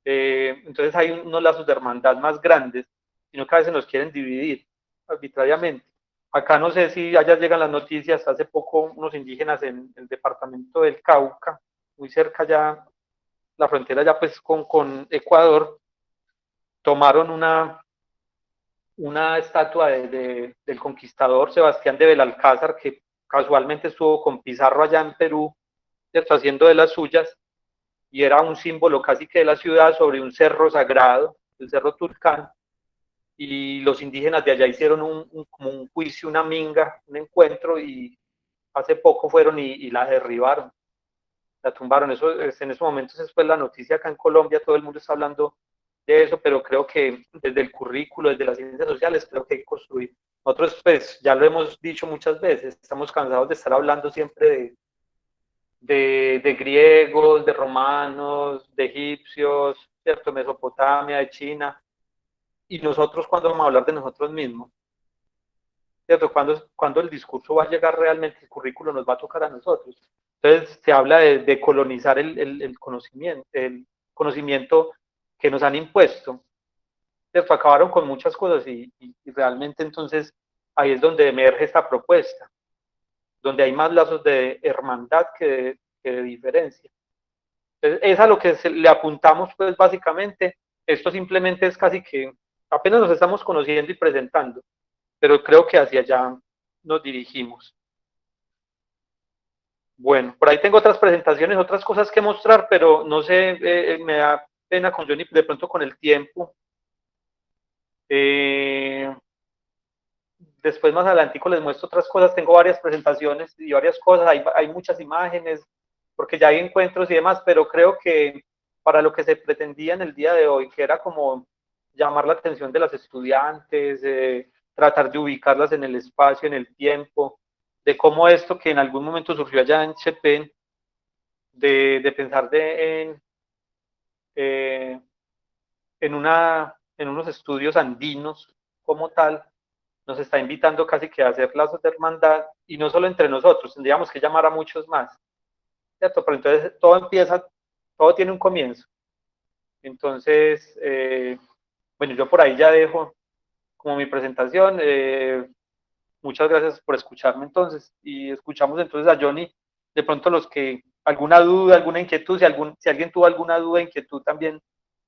Speaker 4: Entonces hay unos lazos de hermandad más grandes, sino que a veces nos quieren dividir arbitrariamente. Acá no sé si allá llegan las noticias, hace poco unos indígenas en el departamento del Cauca, muy cerca ya la frontera ya pues con Ecuador, tomaron una estatua del conquistador Sebastián de Belalcázar, que casualmente estuvo con Pizarro allá en Perú, ¿cierto?, haciendo de las suyas, y era un símbolo casi que de la ciudad sobre un cerro sagrado, el Cerro Tulcán, y los indígenas de allá hicieron como un juicio, una minga, un encuentro, y hace poco fueron y la derribaron, la tumbaron. Eso en ese momento es pues la noticia acá en Colombia, todo el mundo está hablando de eso, pero creo que desde el currículo, desde las ciencias sociales, creo que hay que construir. Nosotros pues ya lo hemos dicho muchas veces, estamos cansados de estar hablando siempre de griegos, de romanos, de egipcios, ¿cierto?, Mesopotamia, de China, y nosotros cuando vamos a hablar de nosotros mismos, ¿cierto? Cuando el discurso va a llegar realmente, el currículo nos va a tocar a nosotros. Entonces se habla de colonizar el conocimiento que nos han impuesto, ¿cierto? Acabaron con muchas cosas y realmente entonces ahí es donde emerge esta propuesta, donde hay más lazos de hermandad que de diferencia. Entonces, es a lo que le apuntamos pues básicamente. Esto simplemente es casi que apenas nos estamos conociendo y presentando, pero creo que hacia allá nos dirigimos. Bueno, por ahí tengo otras presentaciones, otras cosas que mostrar, pero no sé, me da pena con Johnny de pronto con el tiempo. Después más adelantico les muestro otras cosas, tengo varias presentaciones y varias cosas, hay muchas imágenes, porque ya hay encuentros y demás, pero creo que para lo que se pretendía en el día de hoy, que era como llamar la atención de las estudiantes, tratar de ubicarlas en el espacio, en el tiempo, de cómo esto que en algún momento surgió allá en Chepén, de pensar en unos estudios andinos como tal, nos está invitando casi que a hacer lazos de hermandad, y no solo entre nosotros, tendríamos que llamar a muchos más, ¿cierto? Pero entonces todo tiene un comienzo. Entonces, bueno, yo por ahí ya dejo como mi presentación. Muchas gracias por escucharme entonces, y escuchamos entonces a Johnny, de pronto los que, alguna duda, alguna inquietud, si alguien tuvo alguna duda, inquietud también,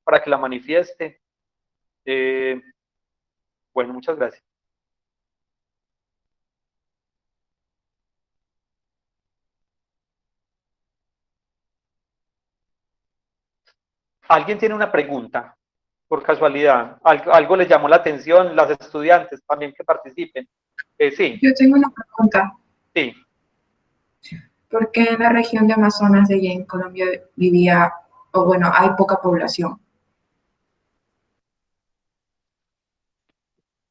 Speaker 4: para que la manifieste. Bueno, muchas gracias. ¿Alguien tiene una pregunta? Por casualidad, algo les llamó la atención, las estudiantes también que participen. Sí.
Speaker 7: Yo tengo una pregunta.
Speaker 4: Sí.
Speaker 7: ¿Por qué en la región de Amazonas de allá en Colombia vivía, o bueno, hay poca población?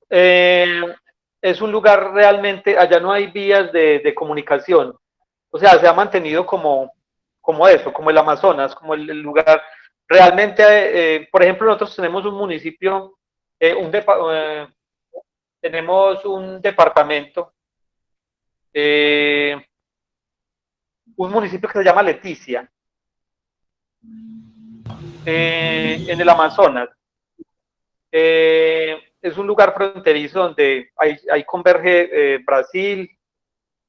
Speaker 4: Es un lugar realmente, allá no hay vías de comunicación, o sea, se ha mantenido como eso, como el Amazonas, como el lugar. Realmente, por ejemplo, nosotros tenemos un municipio, tenemos un departamento, un municipio que se llama Leticia, en el Amazonas. Es un lugar fronterizo donde ahí converge Brasil,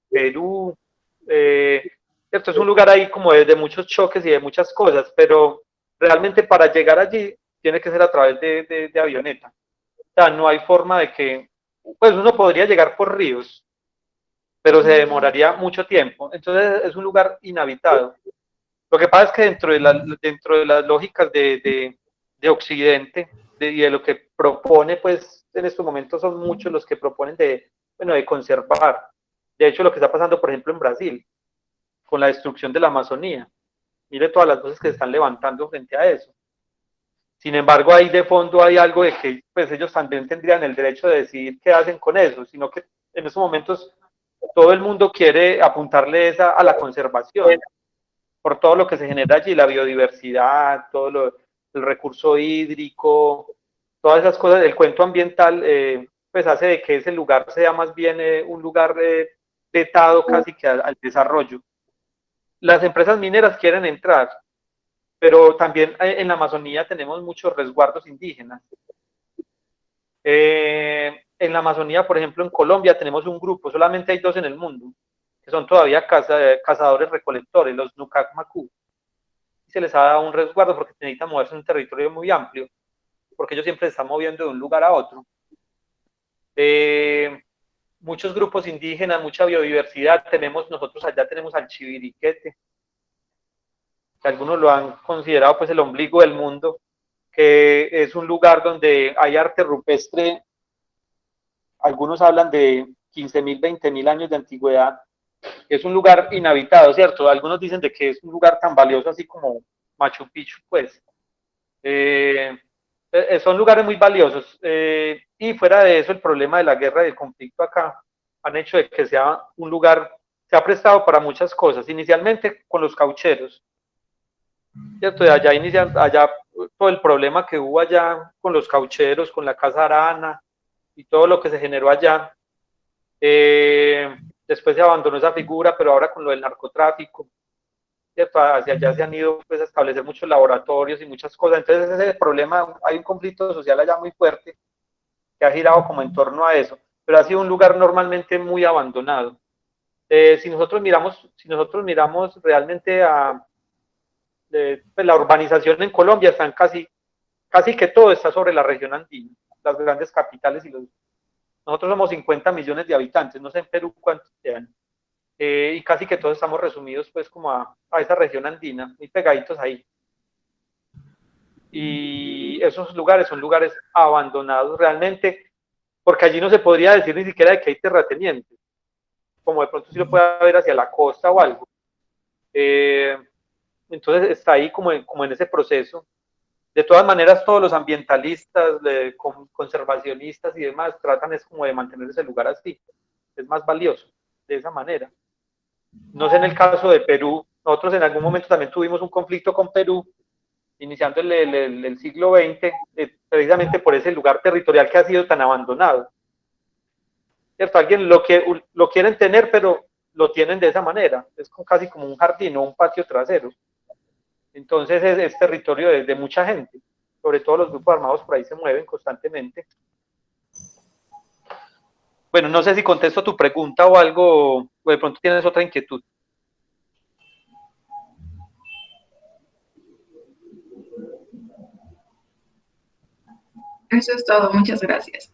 Speaker 4: Perú, esto es un lugar ahí como de muchos choques y de muchas cosas, pero realmente para llegar allí tiene que ser a través de avioneta. O sea, no hay forma de que, pues uno podría llegar por ríos, pero se demoraría mucho tiempo. Entonces es un lugar inhabitado. Lo que pasa es que dentro de las lógicas de Occidente y de lo que propone, pues en estos momentos son muchos los que proponen de conservar. De hecho, lo que está pasando, por ejemplo, en Brasil, con la destrucción de la Amazonía. Mire todas las voces que se están levantando frente a eso. Sin embargo, ahí de fondo hay algo de que pues ellos también tendrían el derecho de decidir qué hacen con eso, sino que en estos momentos todo el mundo quiere apuntarle a la conservación, por todo lo que se genera allí, la biodiversidad, el recurso hídrico, todas esas cosas, el cuento ambiental, pues hace de que ese lugar sea más bien un lugar vetado casi que al desarrollo. Las empresas mineras quieren entrar, pero también en la Amazonía tenemos muchos resguardos indígenas. En la Amazonía, por ejemplo, en Colombia tenemos un grupo, solamente hay 2 en el mundo, que son todavía cazadores recolectores, los Nucac Macú. se les ha dado un resguardo porque necesitan moverse en un territorio muy amplio, porque ellos siempre se están moviendo de un lugar a otro. Muchos grupos indígenas, mucha biodiversidad, nosotros allá tenemos al Chiviriquete, que algunos lo han considerado pues el ombligo del mundo, que es un lugar donde hay arte rupestre, algunos hablan de 15.000, 20.000 años de antigüedad. Es un lugar inhabitado, ¿cierto? Algunos dicen de que es un lugar tan valioso así como Machu Picchu, pues. Son lugares muy valiosos. Y fuera de eso, el problema de la guerra y del conflicto acá han hecho de que sea un lugar, se ha prestado para muchas cosas. Inicialmente con los caucheros, ¿cierto? De allá todo el problema que hubo allá con los caucheros, con la Casa Arana y todo lo que se generó allá. Después se abandonó esa figura, pero ahora con lo del narcotráfico, ¿cierto? Hacia allá se han ido pues, a establecer muchos laboratorios y muchas cosas. Entonces ese problema, hay un conflicto social allá muy fuerte que ha girado como en torno a eso, pero ha sido un lugar normalmente muy abandonado. Si nosotros miramos realmente a pues, la urbanización en Colombia, están casi que todo está sobre la región andina, las grandes capitales nosotros somos 50 millones de habitantes, no sé en Perú cuántos sean, y casi que todos estamos resumidos pues como a esa región andina, muy pegaditos ahí. Y esos lugares son lugares abandonados realmente, porque allí no se podría decir ni siquiera de que hay terratenientes, como de pronto sí lo puede haber hacia la costa o algo. Entonces está ahí como en ese proceso. De todas maneras, todos los ambientalistas, conservacionistas y demás tratan es como de mantener ese lugar así. Es más valioso de esa manera. No sé en el caso de Perú, nosotros en algún momento también tuvimos un conflicto con Perú, iniciando el siglo XX, precisamente por ese lugar territorial que ha sido tan abandonado. ¿Cierto? Alguien lo quieren tener, pero lo tienen de esa manera. Es casi como un jardín o un patio trasero. Entonces es territorio de mucha gente, sobre todo los grupos armados por ahí se mueven constantemente. Bueno, no sé si contesto tu pregunta o algo, o de pronto tienes otra inquietud.
Speaker 7: Eso es todo, muchas gracias.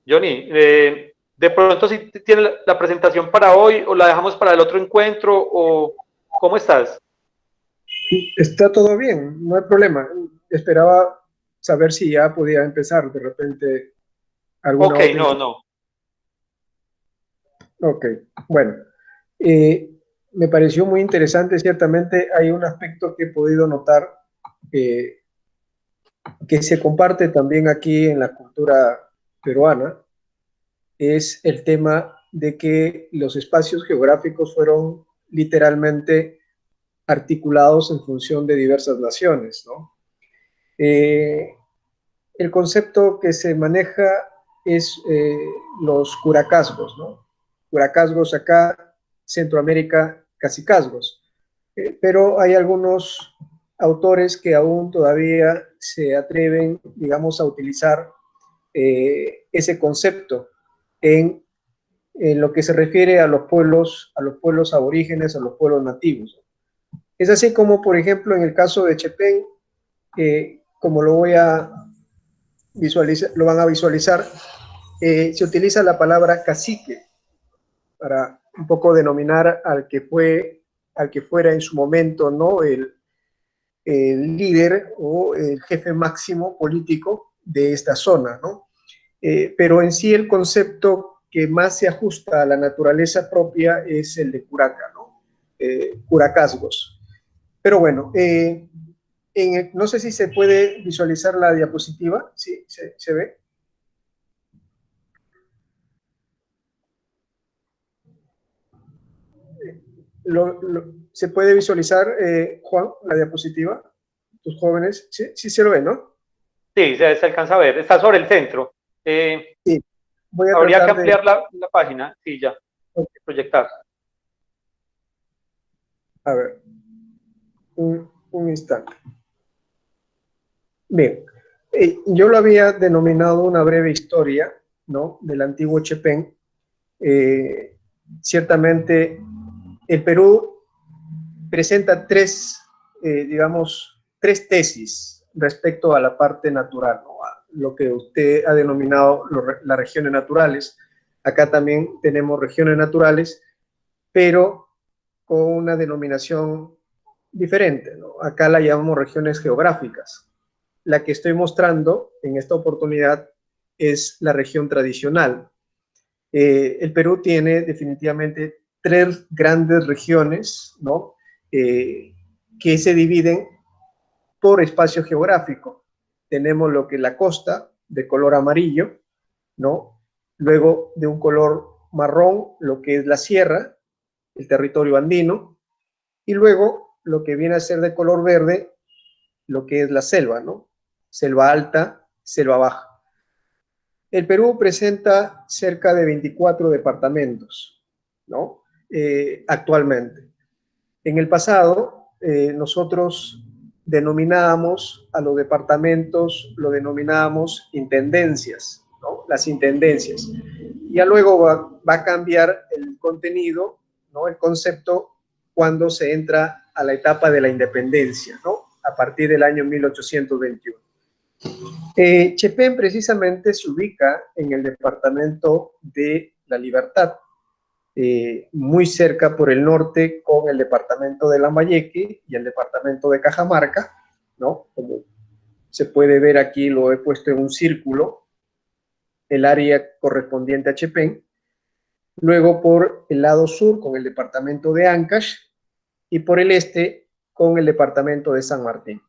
Speaker 4: Johnny, de pronto si tienes la presentación para hoy o la dejamos para el otro encuentro o ¿cómo estás?
Speaker 1: Está todo bien, no hay problema. Esperaba saber si ya podía empezar de repente alguna
Speaker 4: otra. No.
Speaker 1: Ok, bueno. Me pareció muy interesante, ciertamente hay un aspecto que he podido notar que se comparte también aquí en la cultura peruana, es el tema de que los espacios geográficos fueron literalmente articulados en función de diversas naciones, ¿no? El concepto que se maneja es los curacazgos, ¿no? Curacazgos acá, Centroamérica, cacicazgos. Pero hay algunos autores que aún todavía se atreven, digamos, a utilizar ese concepto en lo que se refiere a los pueblos aborígenes, a los pueblos nativos. Es así como, por ejemplo, en el caso de Chepén, como lo van a visualizar, se utiliza la palabra cacique para un poco denominar al que fuera en su momento, ¿no? el líder o el jefe máximo político de esta zona, ¿no? Pero en sí el concepto que más se ajusta a la naturaleza propia es el de curaca, ¿no? Curacazgos. Pero bueno, no sé si se puede visualizar la diapositiva. ¿Sí? ¿Se ve? ¿Se puede visualizar, Juan, la diapositiva? Tus jóvenes, sí se lo ven, ¿no?
Speaker 4: Sí, se alcanza a ver, está sobre el centro.
Speaker 1: Sí.
Speaker 4: Habría que ampliar la página, sí, ya, okay. Proyectar.
Speaker 1: A ver, un instante. Bien, yo lo había denominado una breve historia, ¿no?, del antiguo Chepén. Ciertamente, el Perú presenta digamos, tres tesis respecto a la parte natural, ¿no?, a lo que usted ha denominado las regiones naturales. Acá también tenemos regiones naturales, pero con una denominación diferente, ¿no? Acá la llamamos regiones geográficas. La que estoy mostrando en esta oportunidad es la región tradicional. El Perú tiene definitivamente tres grandes regiones, ¿no?, que se dividen por espacio geográfico. Tenemos lo que es la costa, de color amarillo, ¿no? Luego de un color marrón, lo que es la sierra, el territorio andino, y luego lo que viene a ser de color verde, lo que es la selva, ¿no? Selva alta, selva baja. El Perú presenta cerca de 24 departamentos, ¿no? Actualmente. En el pasado, nosotros denominábamos a los departamentos, lo denominábamos intendencias, ¿no? Las intendencias. Ya luego va a cambiar el contenido, ¿no?, el concepto, cuando se entra a la etapa de la independencia, ¿no?, a partir del año 1821. Chepén precisamente se ubica en el departamento de La Libertad, muy cerca por el norte con el departamento de Lambayeque y el departamento de Cajamarca, ¿no? Como se puede ver aquí, lo he puesto en un círculo, el área correspondiente a Chepén. Luego por el lado sur con el departamento de Ancash y por el este con el departamento de San Martín.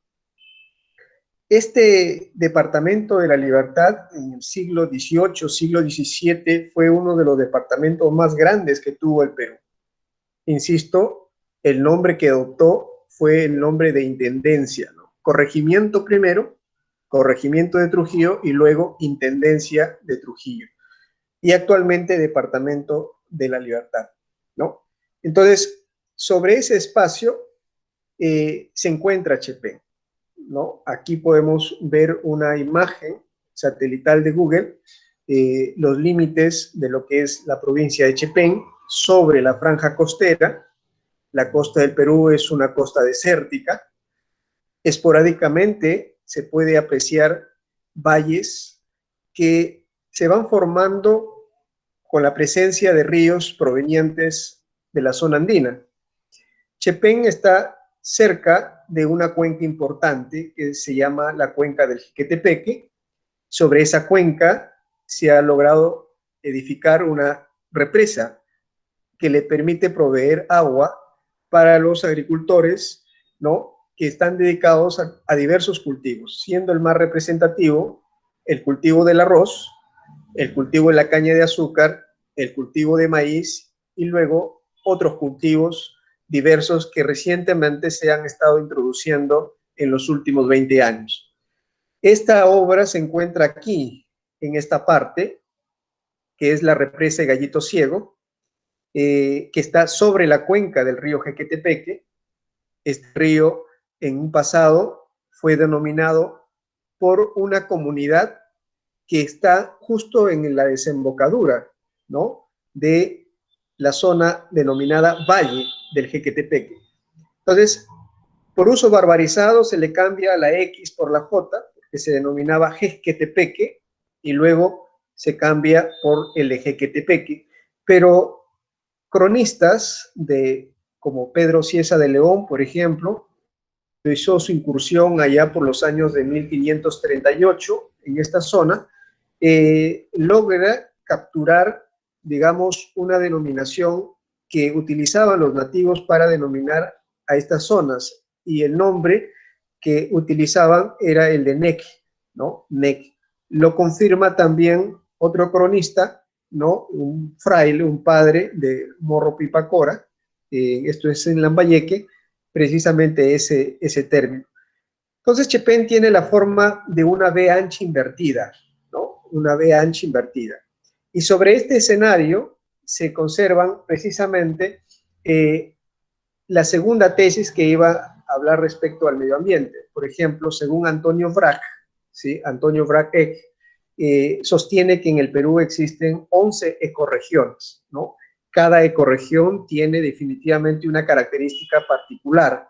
Speaker 1: Este departamento de La Libertad en el siglo XVIII, siglo XVII, fue uno de los departamentos más grandes que tuvo el Perú. Insisto, el nombre que adoptó fue el nombre de intendencia, ¿no? Corregimiento primero, corregimiento de Trujillo, y luego intendencia de Trujillo. Y actualmente departamento de La Libertad, ¿no? Entonces, sobre ese espacio se encuentra Chepén, ¿no? Aquí podemos ver una imagen satelital de Google, los límites de lo que es la provincia de Chepén sobre la franja costera. La costa del Perú es una costa desértica. Esporádicamente se puede apreciar valles que se van formando con la presencia de ríos provenientes de la zona andina. Chepén está cerca de una cuenca importante que se llama la cuenca del Jiquetepeque. Sobre esa cuenca se ha logrado edificar una represa que le permite proveer agua para los agricultores, ¿no?, que están dedicados a diversos cultivos, siendo el más representativo el cultivo del arroz, el cultivo de la caña de azúcar, el cultivo de maíz y luego otros cultivos diversos que recientemente se han estado introduciendo en los últimos 20 años. Esta obra se encuentra aquí, en esta parte, que es la represa de Gallito Ciego, que está sobre la cuenca del río Jequetepeque. Este río en un pasado fue denominado por una comunidad que está justo en la desembocadura, ¿no?, de la zona denominada Valle del Jequetepeque. Entonces, por uso barbarizado se le cambia la X por la J, que se denominaba Jequetepeque, y luego se cambia por el Jequetepeque. Pero cronistas como Pedro Cieza de León, por ejemplo, hizo su incursión allá por los años de 1538 en esta zona, logra capturar, digamos, una denominación que utilizaban los nativos para denominar a estas zonas, y el nombre que utilizaban era el de Nec, ¿no? Nec. Lo confirma también otro cronista, ¿no?, un fraile, un padre de Morro Pipacora, esto es en Lambayeque, precisamente ese término. Entonces, Chepén tiene la forma de una V ancha invertida, ¿no?, una V ancha invertida. Y sobre este escenario se conservan precisamente la segunda tesis que iba a hablar respecto al medio ambiente. Por ejemplo, según Antonio Vrac, ¿sí? Antonio Vrac sostiene que en el Perú existen 11 ecorregiones, ¿no? Cada ecorregión tiene definitivamente una característica particular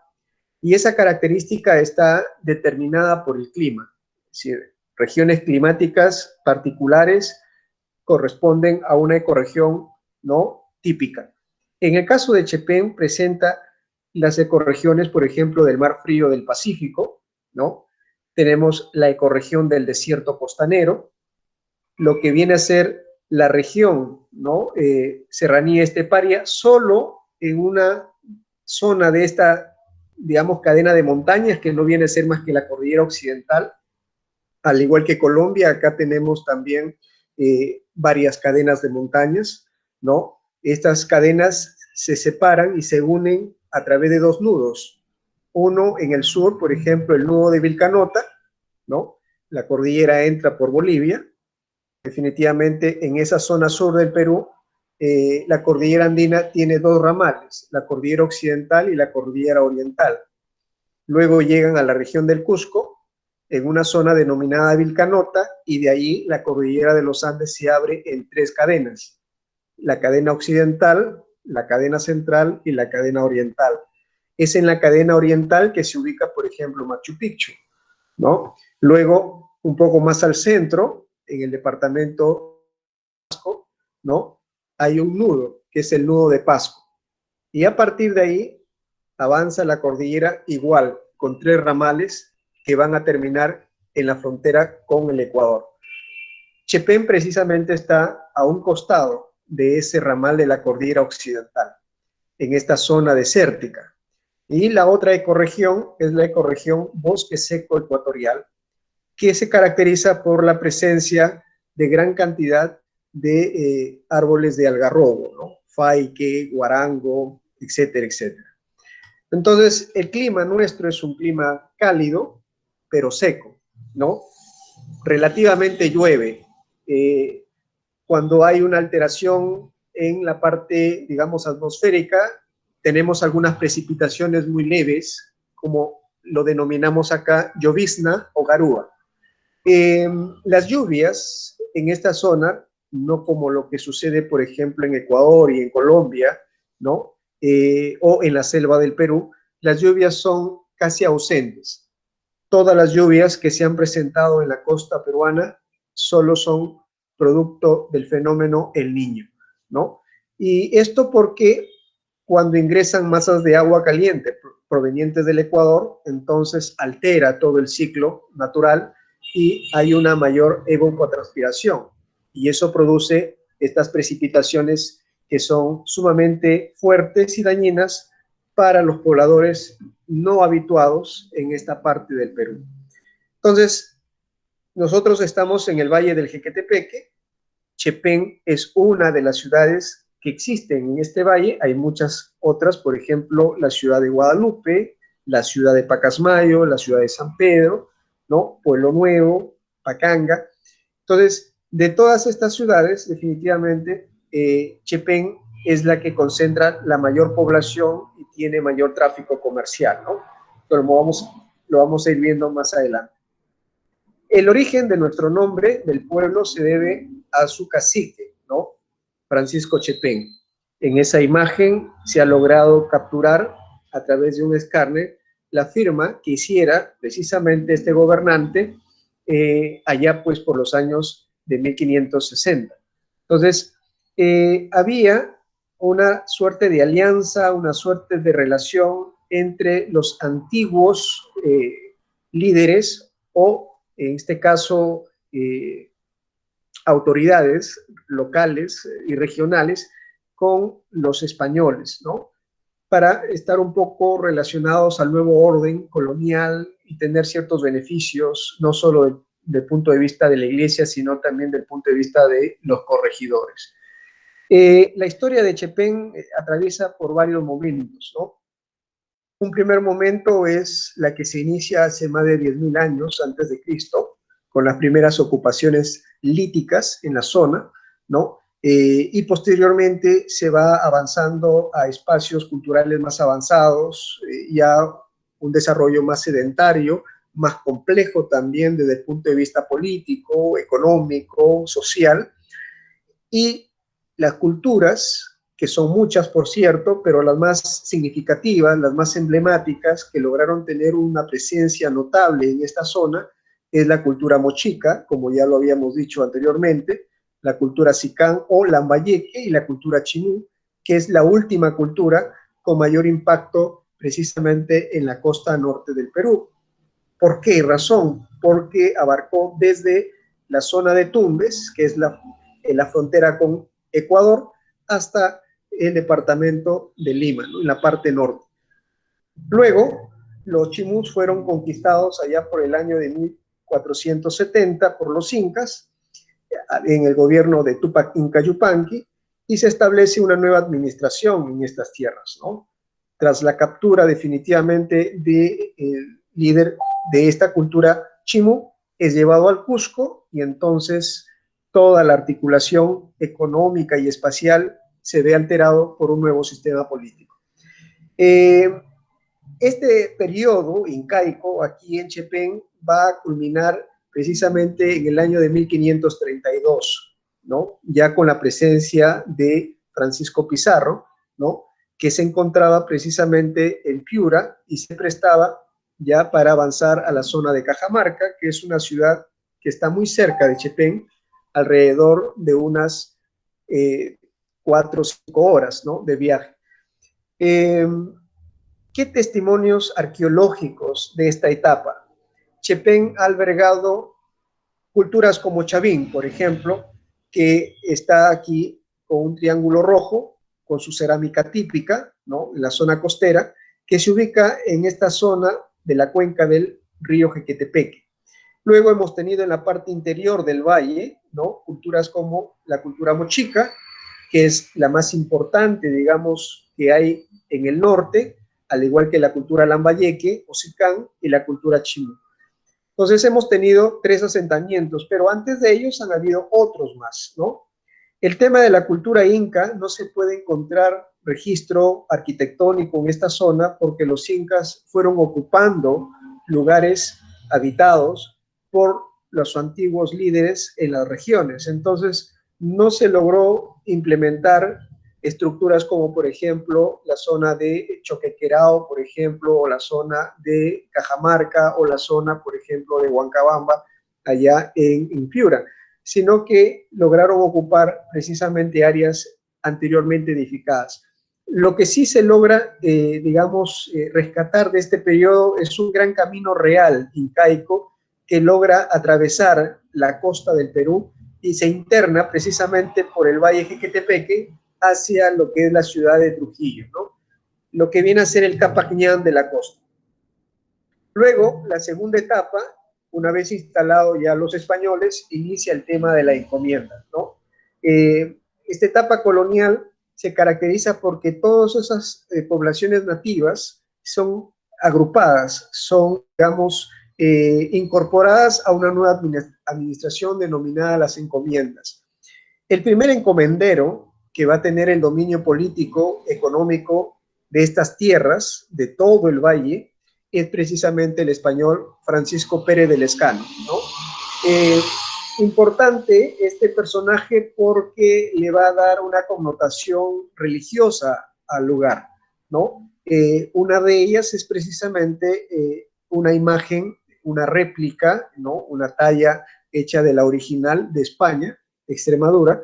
Speaker 1: y esa característica está determinada por el clima. Es decir, regiones climáticas particulares corresponden a una ecorregión, ¿no?, típica. En el caso de Chepén presenta las ecorregiones, por ejemplo, del Mar Frío del Pacífico, ¿no? Tenemos la ecorregión del desierto costanero, lo que viene a ser la región, ¿no?, serranía esteparia, solo en una zona de esta, digamos, cadena de montañas, que no viene a ser más que la cordillera occidental. Al igual que Colombia, acá tenemos también varias cadenas de montañas, ¿no? Estas cadenas se separan y se unen a través de dos nudos. Uno en el sur, por ejemplo, el nudo de Vilcanota, ¿no? La cordillera entra por Bolivia. Definitivamente en esa zona sur del Perú, la cordillera andina tiene dos ramales, la cordillera occidental y la cordillera oriental. Luego llegan a la región del Cusco, en una zona denominada Vilcanota, y de ahí la cordillera de los Andes se abre en tres cadenas: la cadena occidental, la cadena central y la cadena oriental. Es en la cadena oriental que se ubica, por ejemplo, Machu Picchu, ¿no? Luego, un poco más al centro, en el departamento de Pasco, ¿no?, hay un nudo, que es el nudo de Pasco. Y a partir de ahí avanza la cordillera igual, con tres ramales que van a terminar en la frontera con el Ecuador. Chepén precisamente está a un costado de ese ramal de la cordillera occidental, en esta zona desértica. Y la otra ecorregión es la ecorregión bosque seco ecuatorial, que se caracteriza por la presencia de gran cantidad de árboles de algarrobo, ¿no? Faique, guarango, etcétera, etcétera. Entonces, el clima nuestro es un clima cálido, pero seco, ¿no? Relativamente llueve. Cuando hay una alteración en la parte, digamos, atmosférica, tenemos algunas precipitaciones muy leves, como lo denominamos acá llovizna o garúa. Las lluvias en esta zona, no como lo que sucede, por ejemplo, en Ecuador y en Colombia, ¿no?, o en la selva del Perú, las lluvias son casi ausentes. Todas las lluvias que se han presentado en la costa peruana solo son producto del fenómeno El Niño, ¿no? Y esto porque cuando ingresan masas de agua caliente provenientes del Ecuador, entonces altera todo el ciclo natural y hay una mayor evapotranspiración. Y eso produce estas precipitaciones que son sumamente fuertes y dañinas para los pobladores no habituados en esta parte del Perú. Entonces, nosotros estamos en el Valle del Jequetepeque. Chepén es una de las ciudades que existen en este valle. Hay muchas otras, por ejemplo, la ciudad de Guadalupe, la ciudad de Pacasmayo, la ciudad de San Pedro, ¿no?, Pueblo Nuevo, Pacanga. Entonces, de todas estas ciudades, definitivamente, Chepén es la que concentra la mayor población y tiene mayor tráfico comercial, ¿no? Pero lo vamos a ir viendo más adelante. El origen de nuestro nombre del pueblo se debe a su cacique, ¿no?, Francisco Chepén. En esa imagen se ha logrado capturar a través de un escáner la firma que hiciera precisamente este gobernante allá pues por los años de 1560. Entonces, había una suerte de alianza, una suerte de relación entre los antiguos líderes o, en este caso, autoridades locales y regionales con los españoles, ¿no?, para estar un poco relacionados al nuevo orden colonial y tener ciertos beneficios, no solo del punto de vista de la iglesia, sino también del punto de vista de los corregidores. La historia de Chepén atraviesa por varios momentos, ¿no? Un primer momento es la que se inicia hace más de 10.000 años antes de Cristo, con las primeras ocupaciones líticas en la zona, ¿no?, y posteriormente se va avanzando a espacios culturales más avanzados, ya un desarrollo más sedentario, más complejo también desde el punto de vista político, económico, social, y las culturas, que son muchas por cierto, pero las más significativas, las más emblemáticas, que lograron tener una presencia notable en esta zona, es la cultura mochica, como ya lo habíamos dicho anteriormente, la cultura sicán o lambayeque y la cultura chimú, que es la última cultura con mayor impacto precisamente en la costa norte del Perú. ¿Por qué razón? Porque abarcó desde la zona de Tumbes, que es la frontera con Ecuador, hasta el departamento de Lima, ¿no? En la parte norte. Luego, los chimús fueron conquistados allá por el año de 1470 por los incas, en el gobierno de Tupac Inca Yupanqui, y se establece una nueva administración en estas tierras, ¿no? Tras la captura definitivamente del líder de esta cultura chimú, es llevado al Cusco y entonces toda la articulación económica y espacial se ve alterado por un nuevo sistema político. Este periodo incaico aquí en Chepén va a culminar precisamente en el año de 1532, ¿no? Ya con la presencia de Francisco Pizarro, ¿no? Que se encontraba precisamente en Piura y se prestaba ya para avanzar a la zona de Cajamarca, que es una ciudad que está muy cerca de Chepén, alrededor de unas 4 o 5 horas, ¿no? De viaje. ¿Qué testimonios arqueológicos de esta etapa? Chepén ha albergado culturas como Chavín, por ejemplo, que está aquí con un triángulo rojo, con su cerámica típica, ¿no? En la zona costera, que se ubica en esta zona de la cuenca del río Jequetepeque. Luego hemos tenido en la parte interior del valle, ¿no? Culturas como la cultura mochica, que es la más importante, digamos, que hay en el norte, al igual que la cultura lambayeque o sicán y la cultura chimú. Entonces hemos tenido 3 asentamientos, pero antes de ellos han habido otros más, ¿no? El tema de la cultura inca, no se puede encontrar registro arquitectónico en esta zona porque los incas fueron ocupando lugares habitados por los antiguos líderes en las regiones. Entonces no se logró implementar estructuras como, por ejemplo, la zona de Choquequirao, por ejemplo, o la zona de Cajamarca, o la zona, por ejemplo, de Huancabamba, allá en Piura, sino que lograron ocupar precisamente áreas anteriormente edificadas. Lo que sí se logra, digamos, rescatar de este periodo es un gran camino real incaico que logra atravesar la costa del Perú y se interna precisamente por el Valle Jequetepeque hacia lo que es la ciudad de Trujillo, ¿no? Lo que viene a ser el Capañán de la costa. Luego, la segunda etapa, una vez instalados ya los españoles, inicia el tema de la encomienda, ¿no? Esta etapa colonial se caracteriza porque todas esas poblaciones nativas son agrupadas, son, digamos, incorporadas a una nueva administración denominada las encomiendas. El primer encomendero que va a tener el dominio político, económico de estas tierras, de todo el valle, es precisamente el español Francisco Pérez de Lescano, ¿no? Importante este personaje porque le va a dar una connotación religiosa al lugar, ¿no? Una de ellas es precisamente una imagen, una réplica, ¿no? Una talla hecha de la original de España, Extremadura,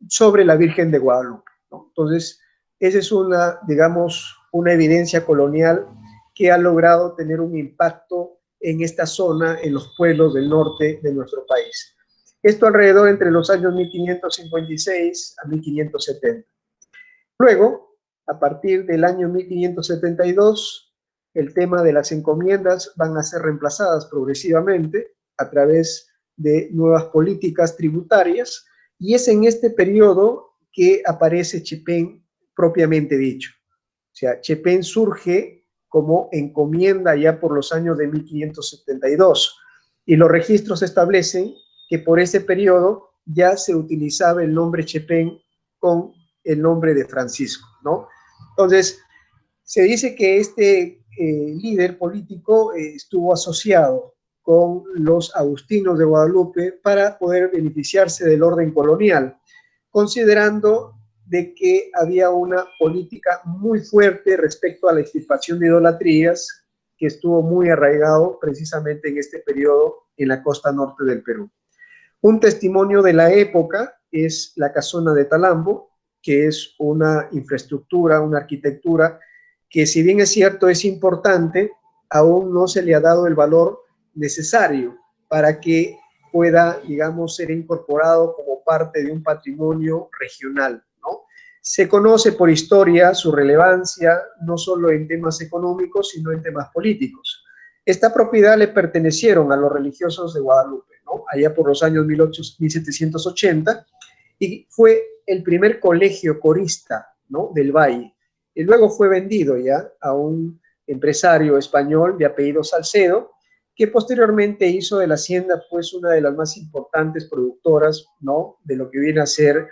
Speaker 1: sobre la Virgen de Guadalupe, ¿no? Entonces, esa es una, digamos, una evidencia colonial que ha logrado tener un impacto en esta zona, en los pueblos del norte de nuestro país. Esto alrededor entre los años 1556 a 1570. Luego, a partir del año 1572, el tema de las encomiendas van a ser reemplazadas progresivamente a través de nuevas políticas tributarias, y es en este periodo que aparece Chepén propiamente dicho. O sea, Chepén surge como encomienda ya por los años de 1572, y los registros establecen que por ese periodo ya se utilizaba el nombre Chepén con el nombre de Francisco, ¿no? Entonces, se dice que este líder político estuvo asociado con los agustinos de Guadalupe para poder beneficiarse del orden colonial, considerando de que había una política muy fuerte respecto a la extirpación de idolatrías que estuvo muy arraigado precisamente en este periodo en la costa norte del Perú. Un testimonio de la época es la casona de Talambo, que es una infraestructura, una arquitectura que, si bien es cierto, es importante, aún no se le ha dado el valor necesario para que pueda, digamos, ser incorporado como parte de un patrimonio regional, ¿no? Se conoce por historia su relevancia, no solo en temas económicos, sino en temas políticos. Esta propiedad le pertenecieron a los religiosos de Guadalupe, ¿no? Allá por los años 1780, y fue el primer colegio corista, ¿no?, del Valle. Y luego fue vendido ya a un empresario español de apellido Salcedo, que posteriormente hizo de la hacienda pues una de las más importantes productoras, ¿no?, de lo que viene a ser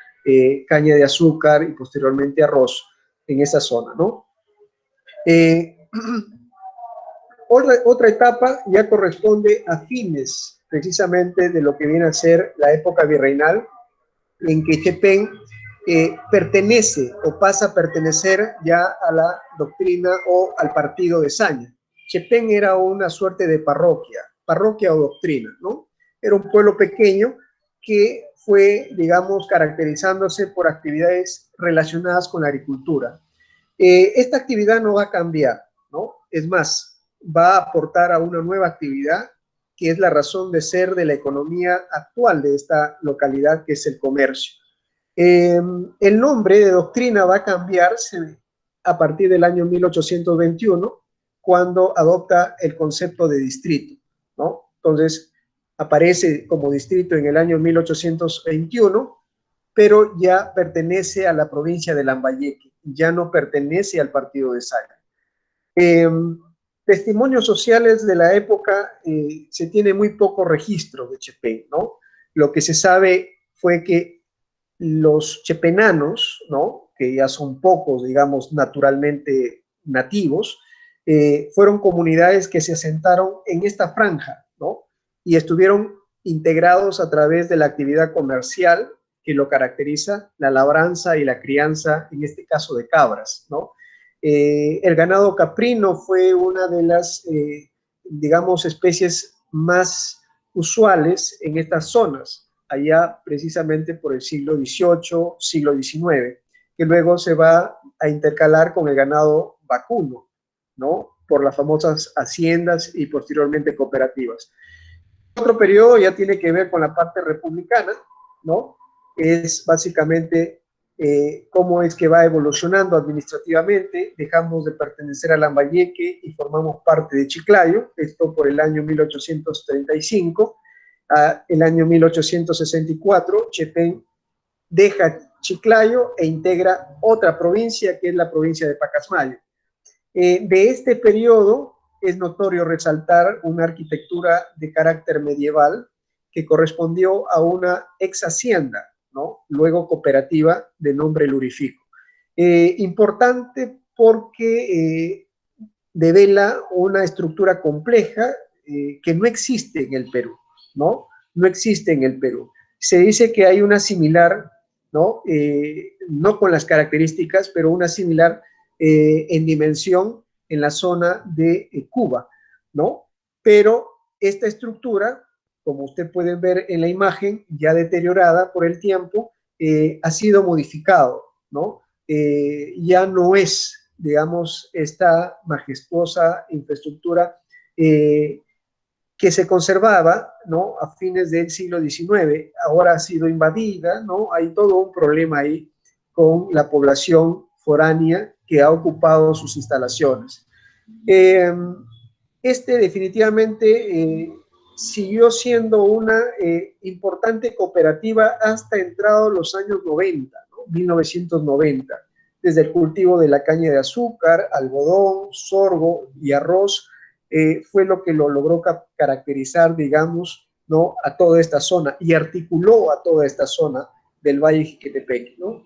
Speaker 1: caña de azúcar y posteriormente arroz en esa zona, ¿no? Otra etapa ya corresponde a fines precisamente de lo que viene a ser la época virreinal, en que Chepén pertenece o pasa a pertenecer ya a la doctrina o al partido de Saña. Chepén era una suerte de parroquia o doctrina, ¿no? Era un pueblo pequeño que fue, digamos, caracterizándose por actividades relacionadas con la agricultura. Esta actividad no va a cambiar, ¿no? Es más, va a aportar a una nueva actividad que es la razón de ser de la economía actual de esta localidad, que es el comercio. El nombre de doctrina va a cambiarse a partir del año 1821, cuando adopta el concepto de distrito, ¿no? Entonces, aparece como distrito en el año 1821, pero ya pertenece a la provincia de Lambayeque, ya no pertenece al partido de Saña. Testimonios sociales de la época, se tiene muy poco registro de Chepén, ¿no? Lo que se sabe fue que los chepenanos, ¿no?, que ya son pocos, digamos, naturalmente nativos, fueron comunidades que se asentaron en esta franja, ¿no?, y estuvieron integrados a través de la actividad comercial que lo caracteriza, la labranza y la crianza, en este caso de cabras, ¿no? El ganado caprino fue una de las, digamos, especies más usuales en estas zonas, allá precisamente por el siglo XVIII, siglo XIX, que luego se va a intercalar con el ganado vacuno, ¿no?, por las famosas haciendas y posteriormente cooperativas. Otro periodo ya tiene que ver con la parte republicana, ¿no? Es básicamente cómo es que va evolucionando administrativamente. Dejamos de pertenecer a Lambayeque y formamos parte de Chiclayo, esto por el año 1835. El año 1864, Chepén deja Chiclayo e integra otra provincia, que es la provincia de Pacasmayo. De este periodo es notorio resaltar una arquitectura de carácter medieval que correspondió a una ex hacienda, ¿no?, luego cooperativa de nombre Lurifico. Importante porque devela una estructura compleja que no existe en el Perú, ¿no? No existe en el Perú. Se dice que hay una similar, ¿no? No con las características, pero una similar en dimensión en la zona de Cuba, ¿no? Pero esta estructura, como usted puede ver en la imagen, ya deteriorada por el tiempo, ha sido modificado, ¿no? Ya no es, digamos, esta majestuosa infraestructura que se conservaba, ¿no?, a fines del siglo XIX, ahora ha sido invadida, ¿no? Hay todo un problema ahí con la población foránea que ha ocupado sus instalaciones. Definitivamente siguió siendo una importante cooperativa hasta entrados los años 90, ¿no?, 1990, desde el cultivo de la caña de azúcar, algodón, sorgo y arroz, fue lo que lo logró caracterizar, digamos, ¿no?, a toda esta zona y articuló a toda esta zona del Valle Jiquetepeque, ¿no?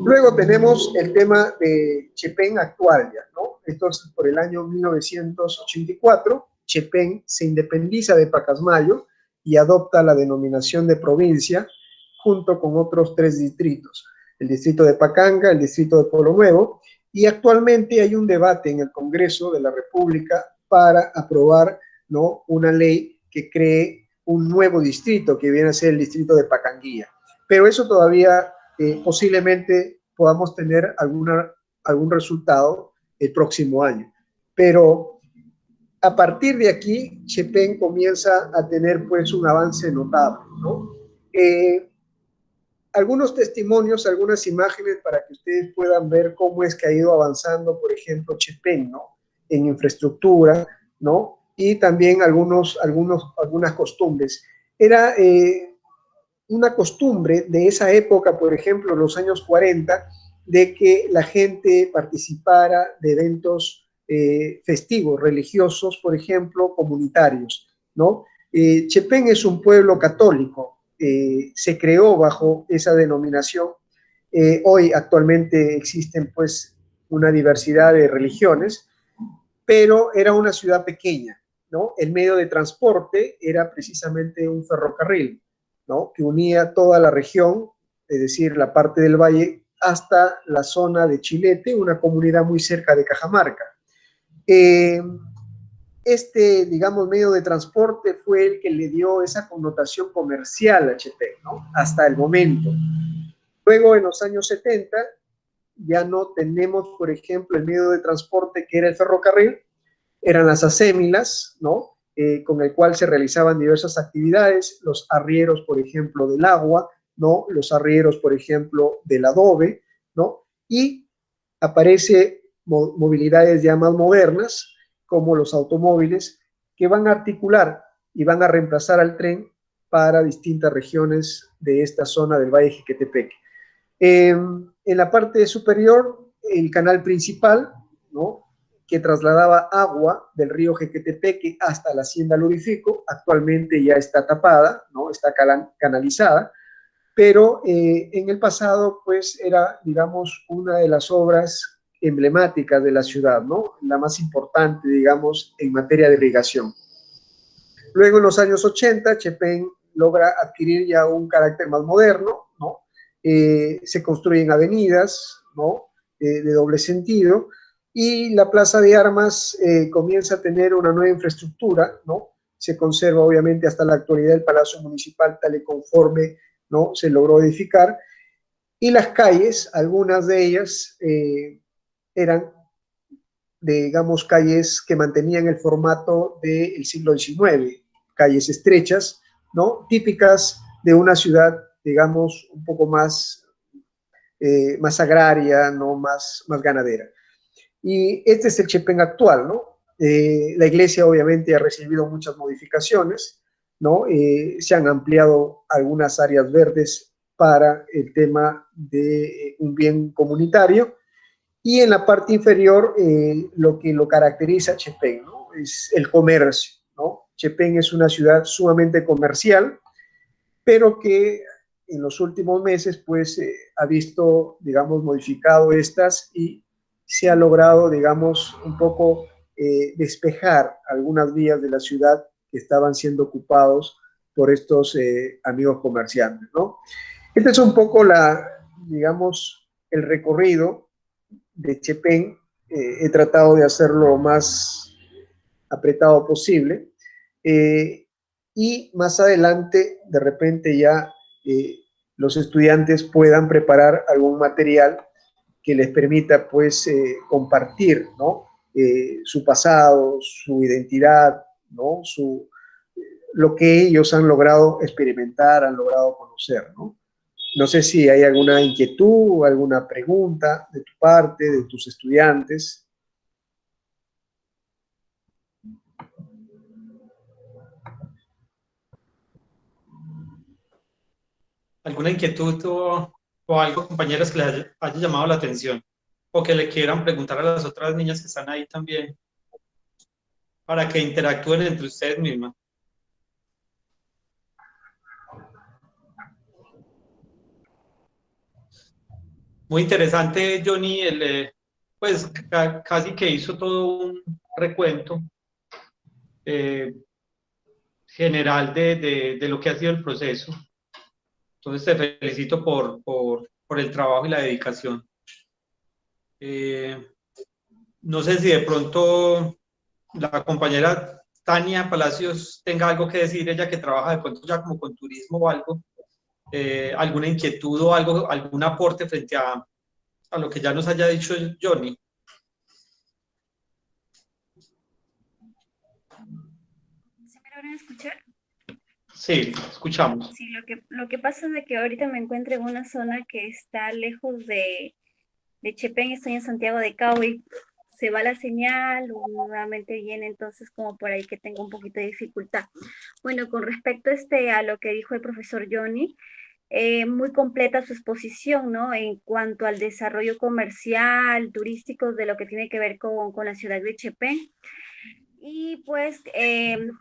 Speaker 1: Luego tenemos el tema de Chepén actual ya, ¿no? Entonces, por el año 1984, Chepén se independiza de Pacasmayo y adopta la denominación de provincia junto con otros 3 distritos, el distrito de Pacanga, el distrito de Pueblo Nuevo, y actualmente hay un debate en el Congreso de la República para aprobar, ¿no?, una ley que cree un nuevo distrito que viene a ser el distrito de Pacanguía. Pero eso todavía posiblemente podamos tener algún resultado el próximo año. Pero a partir de aquí, Chepén comienza a tener pues un avance notable, ¿no? Algunos testimonios, algunas imágenes para que ustedes puedan ver cómo es que ha ido avanzando, por ejemplo, Chepén, ¿no?, en infraestructura, ¿no?, y también algunas costumbres. Era una costumbre de esa época, por ejemplo, los años 40, de que la gente participara de eventos festivos, religiosos, por ejemplo, comunitarios, ¿no? Chepén es un pueblo católico, se creó bajo esa denominación. Hoy actualmente existen pues una diversidad de religiones, pero era una ciudad pequeña, ¿no? El medio de transporte era precisamente un ferrocarril, ¿no?, que unía toda la región, es decir, la parte del valle, hasta la zona de Chilete, una comunidad muy cerca de Cajamarca. Digamos, medio de transporte fue el que le dio esa connotación comercial a Chepén, ¿no?, hasta el momento. Luego, en los años 70, ya no tenemos, por ejemplo, el medio de transporte que era el ferrocarril, eran las acémilas, ¿no?, con el cual se realizaban diversas actividades, los arrieros, por ejemplo, del agua, ¿no?, los arrieros, por ejemplo, del adobe, ¿no?, y aparece movilidades ya más modernas, como los automóviles, que van a articular y van a reemplazar al tren para distintas regiones de esta zona del Valle Jiquetepeque. En la parte superior, el canal principal, ¿no?, que trasladaba agua del río Jequetepeque hasta la hacienda Lurifico, actualmente ya está tapada, ¿no?, está canalizada, pero en el pasado pues era, digamos, una de las obras emblemáticas de la ciudad, ¿no?, la más importante, digamos, en materia de irrigación. Luego, en los años 80, Chepén logra adquirir ya un carácter más moderno, ¿no? Se construyen avenidas, ¿no?, de doble sentido, y la Plaza de Armas comienza a tener una nueva infraestructura, ¿no? Se conserva obviamente hasta la actualidad el Palacio Municipal tal y conforme, ¿no?, se logró edificar, y las calles, algunas de ellas eran, digamos, calles que mantenían el formato del siglo XIX, calles estrechas, ¿no?, típicas de una ciudad, digamos, un poco más agraria, ¿no?, más ganadera. Y este es el Chepén actual, ¿no? La iglesia obviamente ha recibido muchas modificaciones, ¿no? Se han ampliado algunas áreas verdes para el tema de un bien comunitario, y en la parte inferior lo que lo caracteriza a Chepén, ¿no?, es el comercio, ¿no? Chepén es una ciudad sumamente comercial, pero que en los últimos meses pues ha visto, digamos, modificado estas, y se ha logrado, digamos, un poco despejar algunas vías de la ciudad que estaban siendo ocupados por estos amigos comerciantes, ¿no? Este es un poco digamos, el recorrido de Chepén. He tratado de hacerlo lo más apretado posible, y más adelante, de repente ya los estudiantes puedan preparar algún material que les permita pues compartir, ¿no?, su pasado, su identidad, ¿no?, lo que ellos han logrado experimentar, han logrado conocer, ¿no? No sé si hay alguna inquietud o alguna pregunta de tu parte, de tus estudiantes.
Speaker 4: ¿Alguna inquietud o algo, compañeros, que les haya llamado la atención o que le quieran preguntar a las otras niñas que están ahí también para que interactúen entre ustedes mismas? Muy interesante, Johnny, pues casi que hizo todo un recuento general de lo que ha sido el proceso. Entonces te felicito por el trabajo y la dedicación. No sé si de pronto la compañera Tania Palacios tenga algo que decir, ella que trabaja de pronto ya como con turismo o algo, alguna inquietud o algo, algún aporte frente a lo que ya nos haya dicho Johnny.
Speaker 6: ¿Se me logran escuchar?
Speaker 4: Sí, escuchamos.
Speaker 6: Sí, lo que pasa es de que ahorita me encuentro en una zona que está lejos de Chepén, estoy en Santiago de Cabo y se va la señal, nuevamente viene, entonces como por ahí que tengo un poquito de dificultad. Bueno, con respecto a lo que dijo el profesor Johnny, muy completa su exposición, ¿no? En cuanto al desarrollo comercial, turístico, de lo que tiene que ver con la ciudad de Chepén. Y pues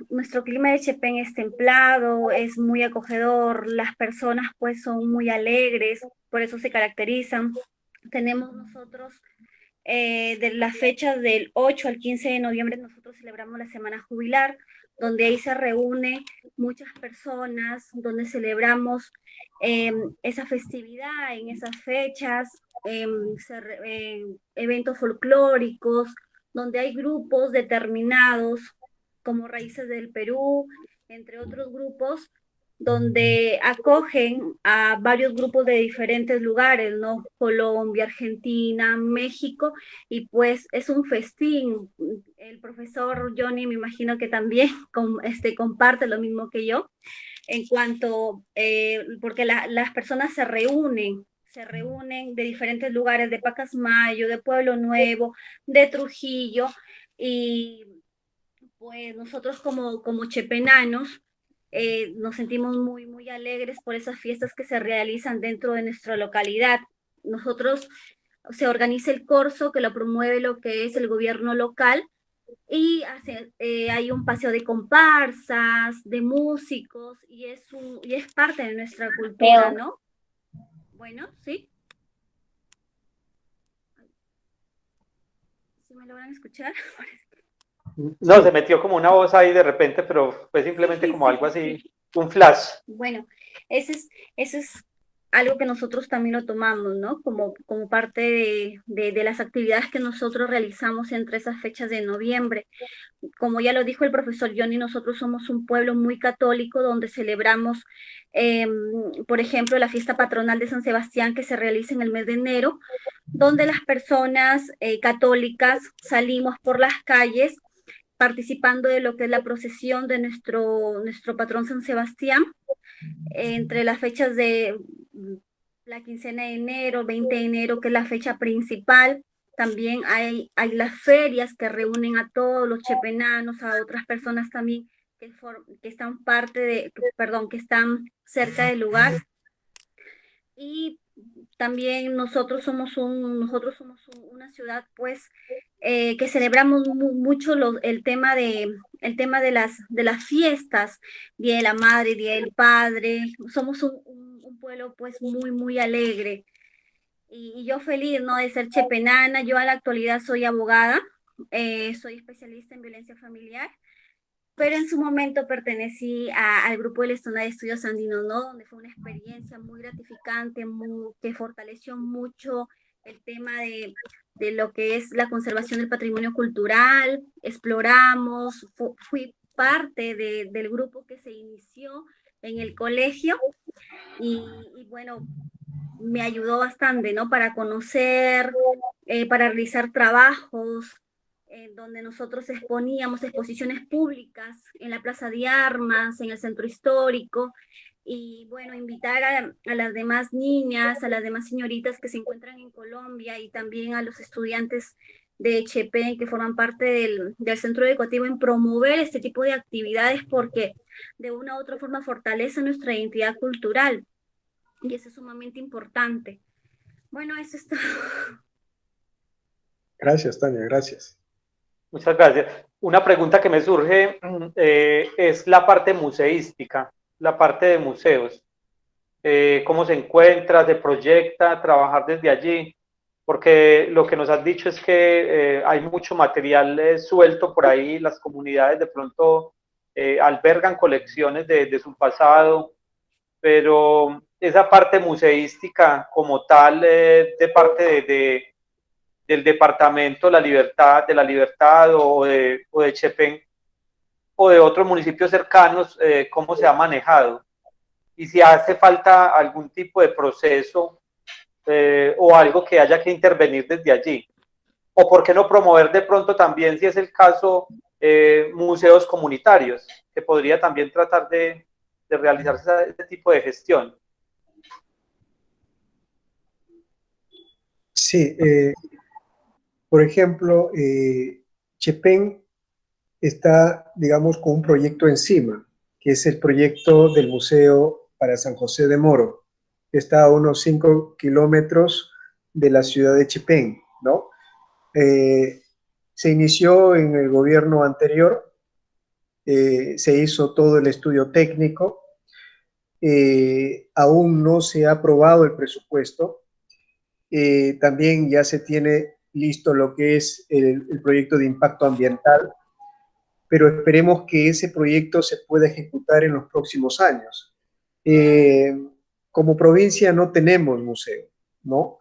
Speaker 6: nuestro clima de Chepén es templado, es muy acogedor, las personas pues son muy alegres, por eso se caracterizan. Tenemos nosotros de las fechas del 8 al 15 de noviembre, nosotros celebramos la Semana Jubilar, donde ahí se reúnen muchas personas, donde celebramos esa festividad en esas fechas, eventos folclóricos, donde hay grupos determinados, como Raíces del Perú, entre otros grupos, donde acogen a varios grupos de diferentes lugares, ¿no? Colombia, Argentina, México, y pues es un festín. El profesor Johnny me imagino que también comparte lo mismo que yo, en cuanto, porque las personas se reúnen de diferentes lugares, de Pacasmayo, de Pueblo Nuevo, de Trujillo, y pues nosotros como chepenanos nos sentimos muy alegres por esas fiestas que se realizan dentro de nuestra localidad. Nosotros se organiza el corso que lo promueve lo que es el gobierno local y hay un paseo de comparsas, de músicos y es parte de nuestra cultura, ¿no? Bueno, ¿sí? ¿Sí me logran escuchar?
Speaker 4: No, se metió como una voz ahí de repente, pero fue simplemente como algo así, un flash.
Speaker 6: Bueno, eso es algo que nosotros también lo tomamos, ¿no? Como parte de las actividades que nosotros realizamos entre esas fechas de noviembre. Como ya lo dijo el profesor Johnny, nosotros somos un pueblo muy católico donde celebramos, por ejemplo, la fiesta patronal de San Sebastián que se realiza en el mes de enero, donde las personas católicas salimos por las calles participando de lo que es la procesión de nuestro patrón San Sebastián, entre las fechas de la quincena de enero, 20 de enero, que es la fecha principal. También hay las ferias que reúnen a todos los chepenanos, a otras personas también que están que están cerca del lugar. Y también nosotros somos una ciudad pues que celebramos mucho el tema de las fiestas, Día de la Madre, Día del Padre. Somos un pueblo pues muy alegre. Y yo feliz, ¿no?, de ser chepenana. Yo a la actualidad soy abogada, soy especialista en violencia familiar, pero en su momento pertenecí al grupo del Estona de Estudios Andinos, ¿no?, donde fue una experiencia muy gratificante, que fortaleció mucho el tema de lo que es la conservación del patrimonio cultural. Exploramos, fui parte del grupo que se inició en el colegio y bueno, me ayudó bastante, ¿no?, para conocer, para realizar trabajos, donde nosotros exponíamos exposiciones públicas en la Plaza de Armas, en el Centro Histórico, y bueno, invitar a las demás niñas, a las demás señoritas que se encuentran en Colombia y también a los estudiantes de Chepén que forman parte del centro educativo en promover este tipo de actividades porque de una u otra forma fortalece nuestra identidad cultural y eso es sumamente importante. Bueno, eso es todo.
Speaker 1: Gracias, Tania, gracias.
Speaker 4: Muchas gracias. Una pregunta que me surge es la parte museística, la parte de museos. cómo se encuentra, se proyecta trabajar desde allí, porque lo que nos has dicho es que hay mucho material suelto por ahí, las comunidades de pronto albergan colecciones de su pasado, pero esa parte museística como tal, de parte del departamento de la Libertad o de Chepén o de otros municipios cercanos, ¿cómo se ha manejado? Y si hace falta algún tipo de proceso o algo que haya que intervenir desde allí. O por qué no promover de pronto también, si es el caso, museos comunitarios, que podría también tratar de realizarse ese tipo de gestión.
Speaker 1: Sí, por ejemplo, Chepén está, digamos, con un proyecto encima, que es el proyecto del Museo para San José de Moro, que está a unos 5 kilómetros de la ciudad de Chepén, ¿no? Se inició en el gobierno anterior, se hizo todo el estudio técnico, aún no se ha aprobado el presupuesto, también ya se tiene listo lo que es el proyecto de impacto ambiental, pero esperemos que ese proyecto se pueda ejecutar en los próximos años. Como provincia no tenemos museo, ¿no?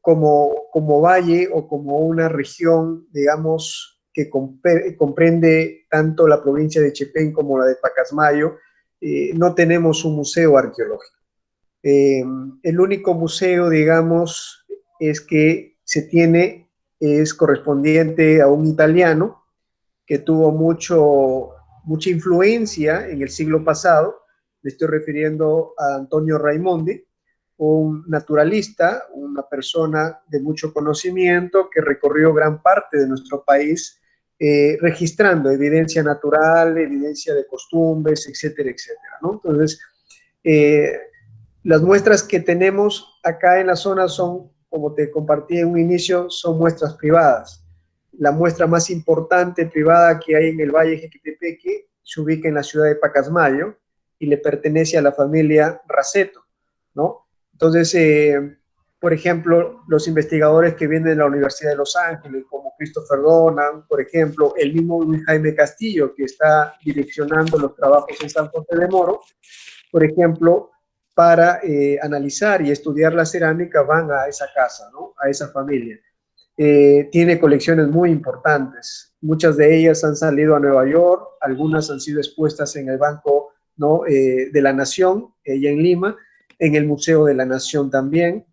Speaker 1: Como valle o como una región, digamos, que comprende tanto la provincia de Chepén como la de Pacasmayo, no tenemos un museo arqueológico. El único museo, digamos, es que se tiene, es correspondiente a un italiano que tuvo mucha influencia en el siglo pasado. Me estoy refiriendo a Antonio Raimondi, un naturalista, una persona de mucho conocimiento que recorrió gran parte de nuestro país, registrando evidencia natural, evidencia de costumbres, etcétera, etcétera, ¿no? Entonces, las muestras que tenemos acá en la zona son, como te compartí en un inicio, son muestras privadas. La muestra más importante privada que hay en el Valle Jequitepeque se ubica en la ciudad de Pacasmayo y le pertenece a la familia Raceto, ¿no? Entonces, por ejemplo, los investigadores que vienen de la Universidad de Los Ángeles, como Christopher Donan, por ejemplo, el mismo Luis Jaime Castillo, que está direccionando los trabajos en San José de Moro, por ejemplo, para analizar y estudiar la cerámica, van a esa casa, ¿no? A esa familia. Tiene colecciones muy importantes. Muchas de ellas han salido a Nueva York, algunas han sido expuestas en el Banco, ¿no? De la Nación, y en Lima, en el Museo de la Nación también.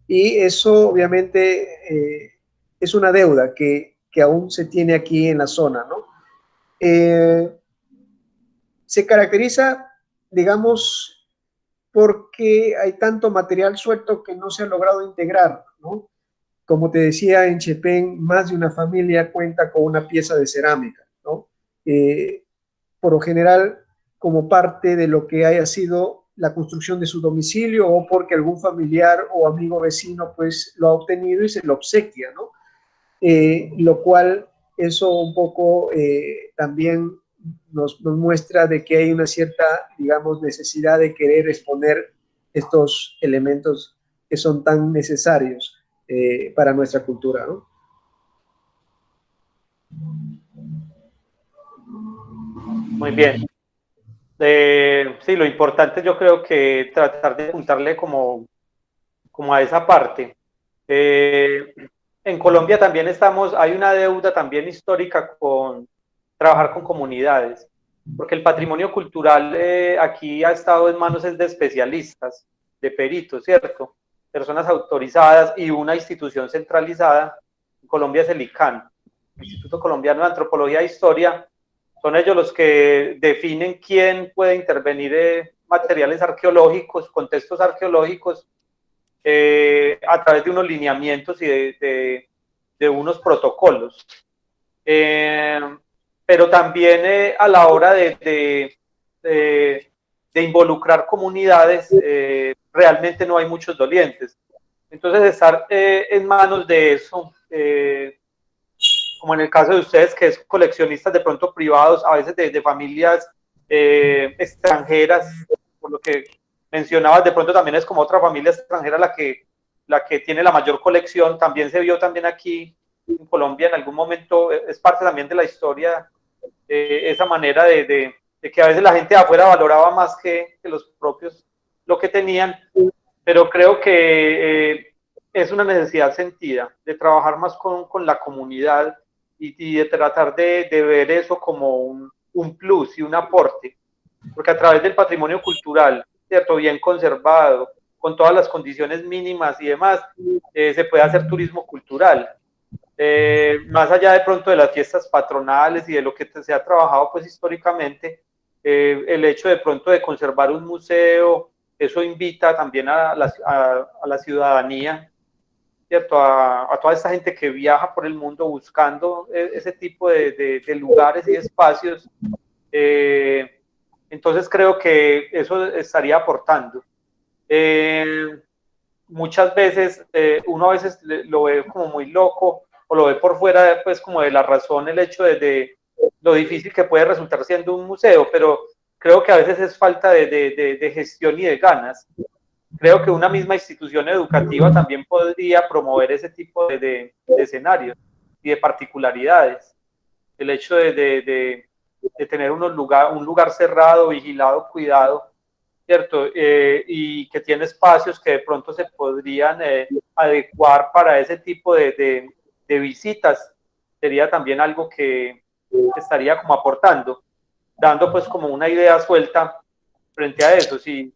Speaker 1: Y eso obviamente es una deuda que aún se tiene aquí en la zona, ¿no? Se caracteriza, digamos, porque hay tanto material suelto que no se ha logrado integrar, ¿no? Como te decía, en Chepén, más de una familia cuenta con una pieza de cerámica, ¿no? Por lo general, como parte de lo que haya sido la construcción de su domicilio o porque algún familiar o amigo vecino pues lo ha obtenido y se lo obsequia, ¿no? Lo cual eso un poco también nos muestra de que hay una cierta, digamos, necesidad de querer exponer estos elementos que son tan necesarios para nuestra cultura, ¿no?
Speaker 4: Muy bien. Sí, lo importante yo creo que tratar de apuntarle como a esa parte. En Colombia también hay una deuda también histórica con trabajar con comunidades, porque el patrimonio cultural aquí ha estado en manos de especialistas, de peritos, ¿cierto? Personas autorizadas y una institución centralizada. En Colombia es el ICANN, Instituto Colombiano de Antropología e Historia. Son ellos los que definen quién puede intervenir materiales arqueológicos, contextos arqueológicos, a través de unos lineamientos y de unos protocolos. Pero también a la hora de involucrar comunidades, realmente no hay muchos dolientes. Entonces, estar en manos de eso, como en el caso de ustedes, que es coleccionistas de pronto privados, a veces de familias extranjeras, por lo que mencionabas, de pronto también es como otra familia extranjera la que tiene la mayor colección, también se vio también aquí en Colombia en algún momento, es parte también de la historia, esa manera de que a veces la gente de afuera valoraba más que los propios lo que tenían, pero creo que es una necesidad sentida de trabajar más con la comunidad y de tratar de ver eso como un plus y un aporte, porque a través del patrimonio cultural, ¿cierto? Bien conservado, con todas las condiciones mínimas y demás, se puede hacer turismo cultural. Más allá de pronto de las fiestas patronales y de lo que se ha trabajado pues históricamente, el hecho de pronto de conservar un museo, eso invita también a la ciudadanía, ¿cierto? A toda esta gente que viaja por el mundo buscando ese tipo de lugares y espacios. Entonces creo que eso estaría aportando. Muchas veces uno a veces lo ve como muy loco o lo ve por fuera pues como de la razón el hecho de lo difícil que puede resultar siendo un museo, pero creo que a veces es falta de gestión y de ganas. Creo que una misma institución educativa también podría promover ese tipo de escenarios y de particularidades. El hecho de tener un lugar cerrado, vigilado, cuidado, ¿cierto? Y que tiene espacios que de pronto se podrían adecuar para ese tipo de visitas, sería también algo que estaría como aportando, dando pues como una idea suelta frente a eso. Si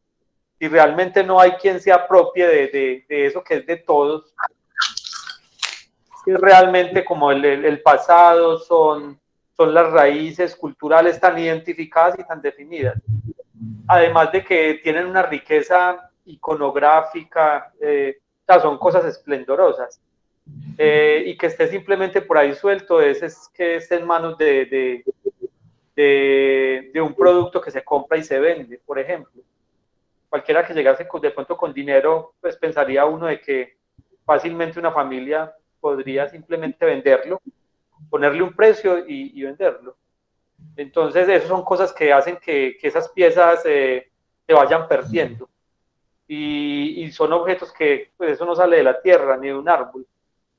Speaker 4: realmente no hay quien se apropie de eso que es de todos, si realmente como el pasado son las raíces culturales tan identificadas y tan definidas, además de que tienen una riqueza iconográfica, o sea, son cosas esplendorosas, y que esté simplemente por ahí suelto es que esté en manos de un producto que se compra y se vende, por ejemplo. Cualquiera que llegase de pronto con dinero, pues pensaría uno de que fácilmente una familia podría simplemente venderlo, ponerle un precio y venderlo. Entonces, esas son cosas que hacen que esas piezas se vayan perdiendo. Y son objetos que, pues eso no sale de la tierra ni de un árbol.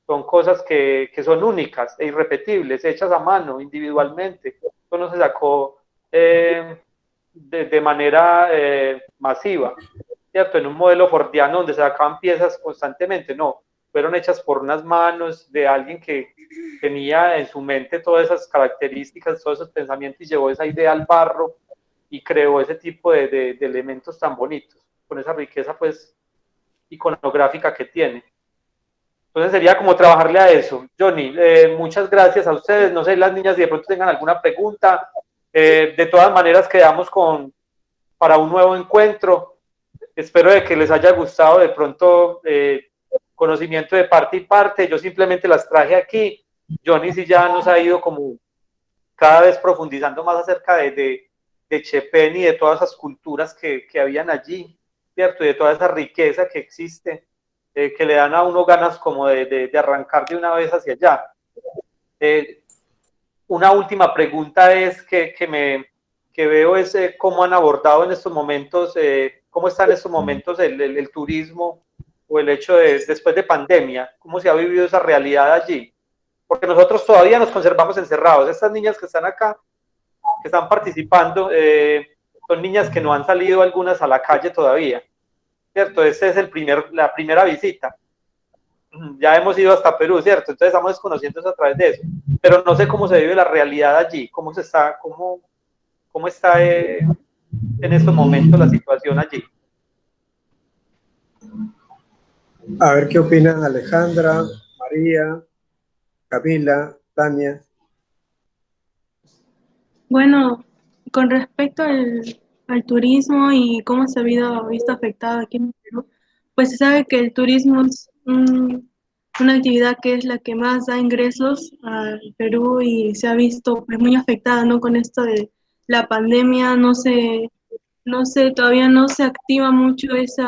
Speaker 4: Son cosas que son únicas e irrepetibles, hechas a mano, individualmente. Eso no se sacó de manera masiva, ¿cierto? En un modelo fordiano donde se sacaban piezas constantemente, no. Fueron hechas por unas manos de alguien que tenía en su mente todas esas características, todos esos pensamientos y llevó esa idea al barro y creó ese tipo de elementos tan bonitos, con esa riqueza pues iconográfica que tiene. Entonces sería como trabajarle a eso. Johnny, muchas gracias a ustedes. No sé, las niñas, si de pronto tengan alguna pregunta. De todas maneras, quedamos para un nuevo encuentro. Espero de que les haya gustado de pronto conocimiento de parte y parte. Yo simplemente las traje aquí. Johnny sí ya nos ha ido como cada vez profundizando más acerca de Chepén y de todas esas culturas que habían allí, ¿cierto? Y de toda esa riqueza que existe, que le dan a uno ganas como de arrancar de una vez hacia allá. Una última pregunta es que veo es cómo han abordado en estos momentos, cómo está en estos momentos el turismo o el hecho después de pandemia, cómo se ha vivido esa realidad allí. Porque nosotros todavía nos conservamos encerrados. Estas niñas que están acá, que están participando, son niñas que no han salido algunas a la calle todavía, ¿cierto? Esta es la primera visita. Ya hemos ido hasta Perú, ¿cierto? Entonces estamos conociendo eso a través de eso. Pero no sé cómo se vive la realidad allí, cómo está en estos momentos la situación allí.
Speaker 1: A ver qué opinan Alejandra, María, Camila, Tania.
Speaker 3: Bueno, con respecto al turismo y cómo se ha visto afectado aquí en Perú, pues se sabe que el turismo es una actividad que es la que más da ingresos al Perú y se ha visto pues, muy afectada, ¿no? Con esto de la pandemia, no sé, todavía no se activa mucho ese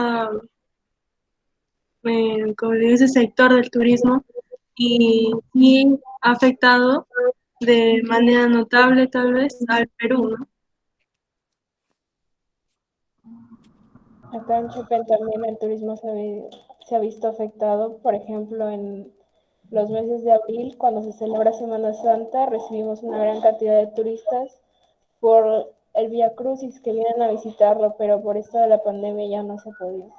Speaker 3: sector del turismo y ha afectado de manera notable tal vez al Perú, ¿no?
Speaker 8: Acá en Chepén también el turismo se ha visto afectado. Por ejemplo, en los meses de abril, cuando se celebra Semana Santa, recibimos una gran cantidad de turistas por el Vía Crucis que vienen a visitarlo, pero por esto de la pandemia ya no se ha podido.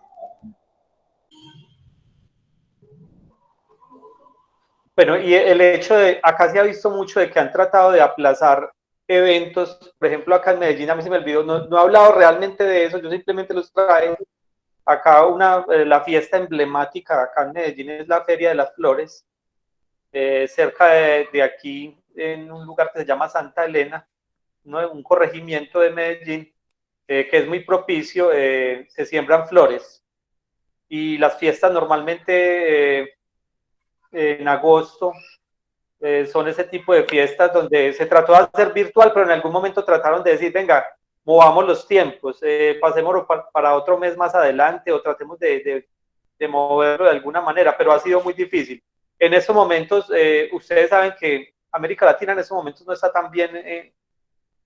Speaker 4: Bueno, y el hecho de, acá se ha visto mucho de que han tratado de aplazar eventos, por ejemplo, acá en Medellín, a mí se me olvidó, no he hablado realmente de eso, yo simplemente los traje. Acá la fiesta emblemática acá en Medellín es la Feria de las Flores, cerca de aquí, en un lugar que se llama Santa Elena, un corregimiento de Medellín, que es muy propicio, se siembran flores. Y las fiestas normalmente en agosto son ese tipo de fiestas donde se trató de hacer virtual, pero en algún momento trataron de decir, venga, movamos los tiempos, pasémoslo para otro mes más adelante o tratemos de moverlo de alguna manera, pero ha sido muy difícil. En estos momentos, ustedes saben que América Latina en estos momentos no está tan bien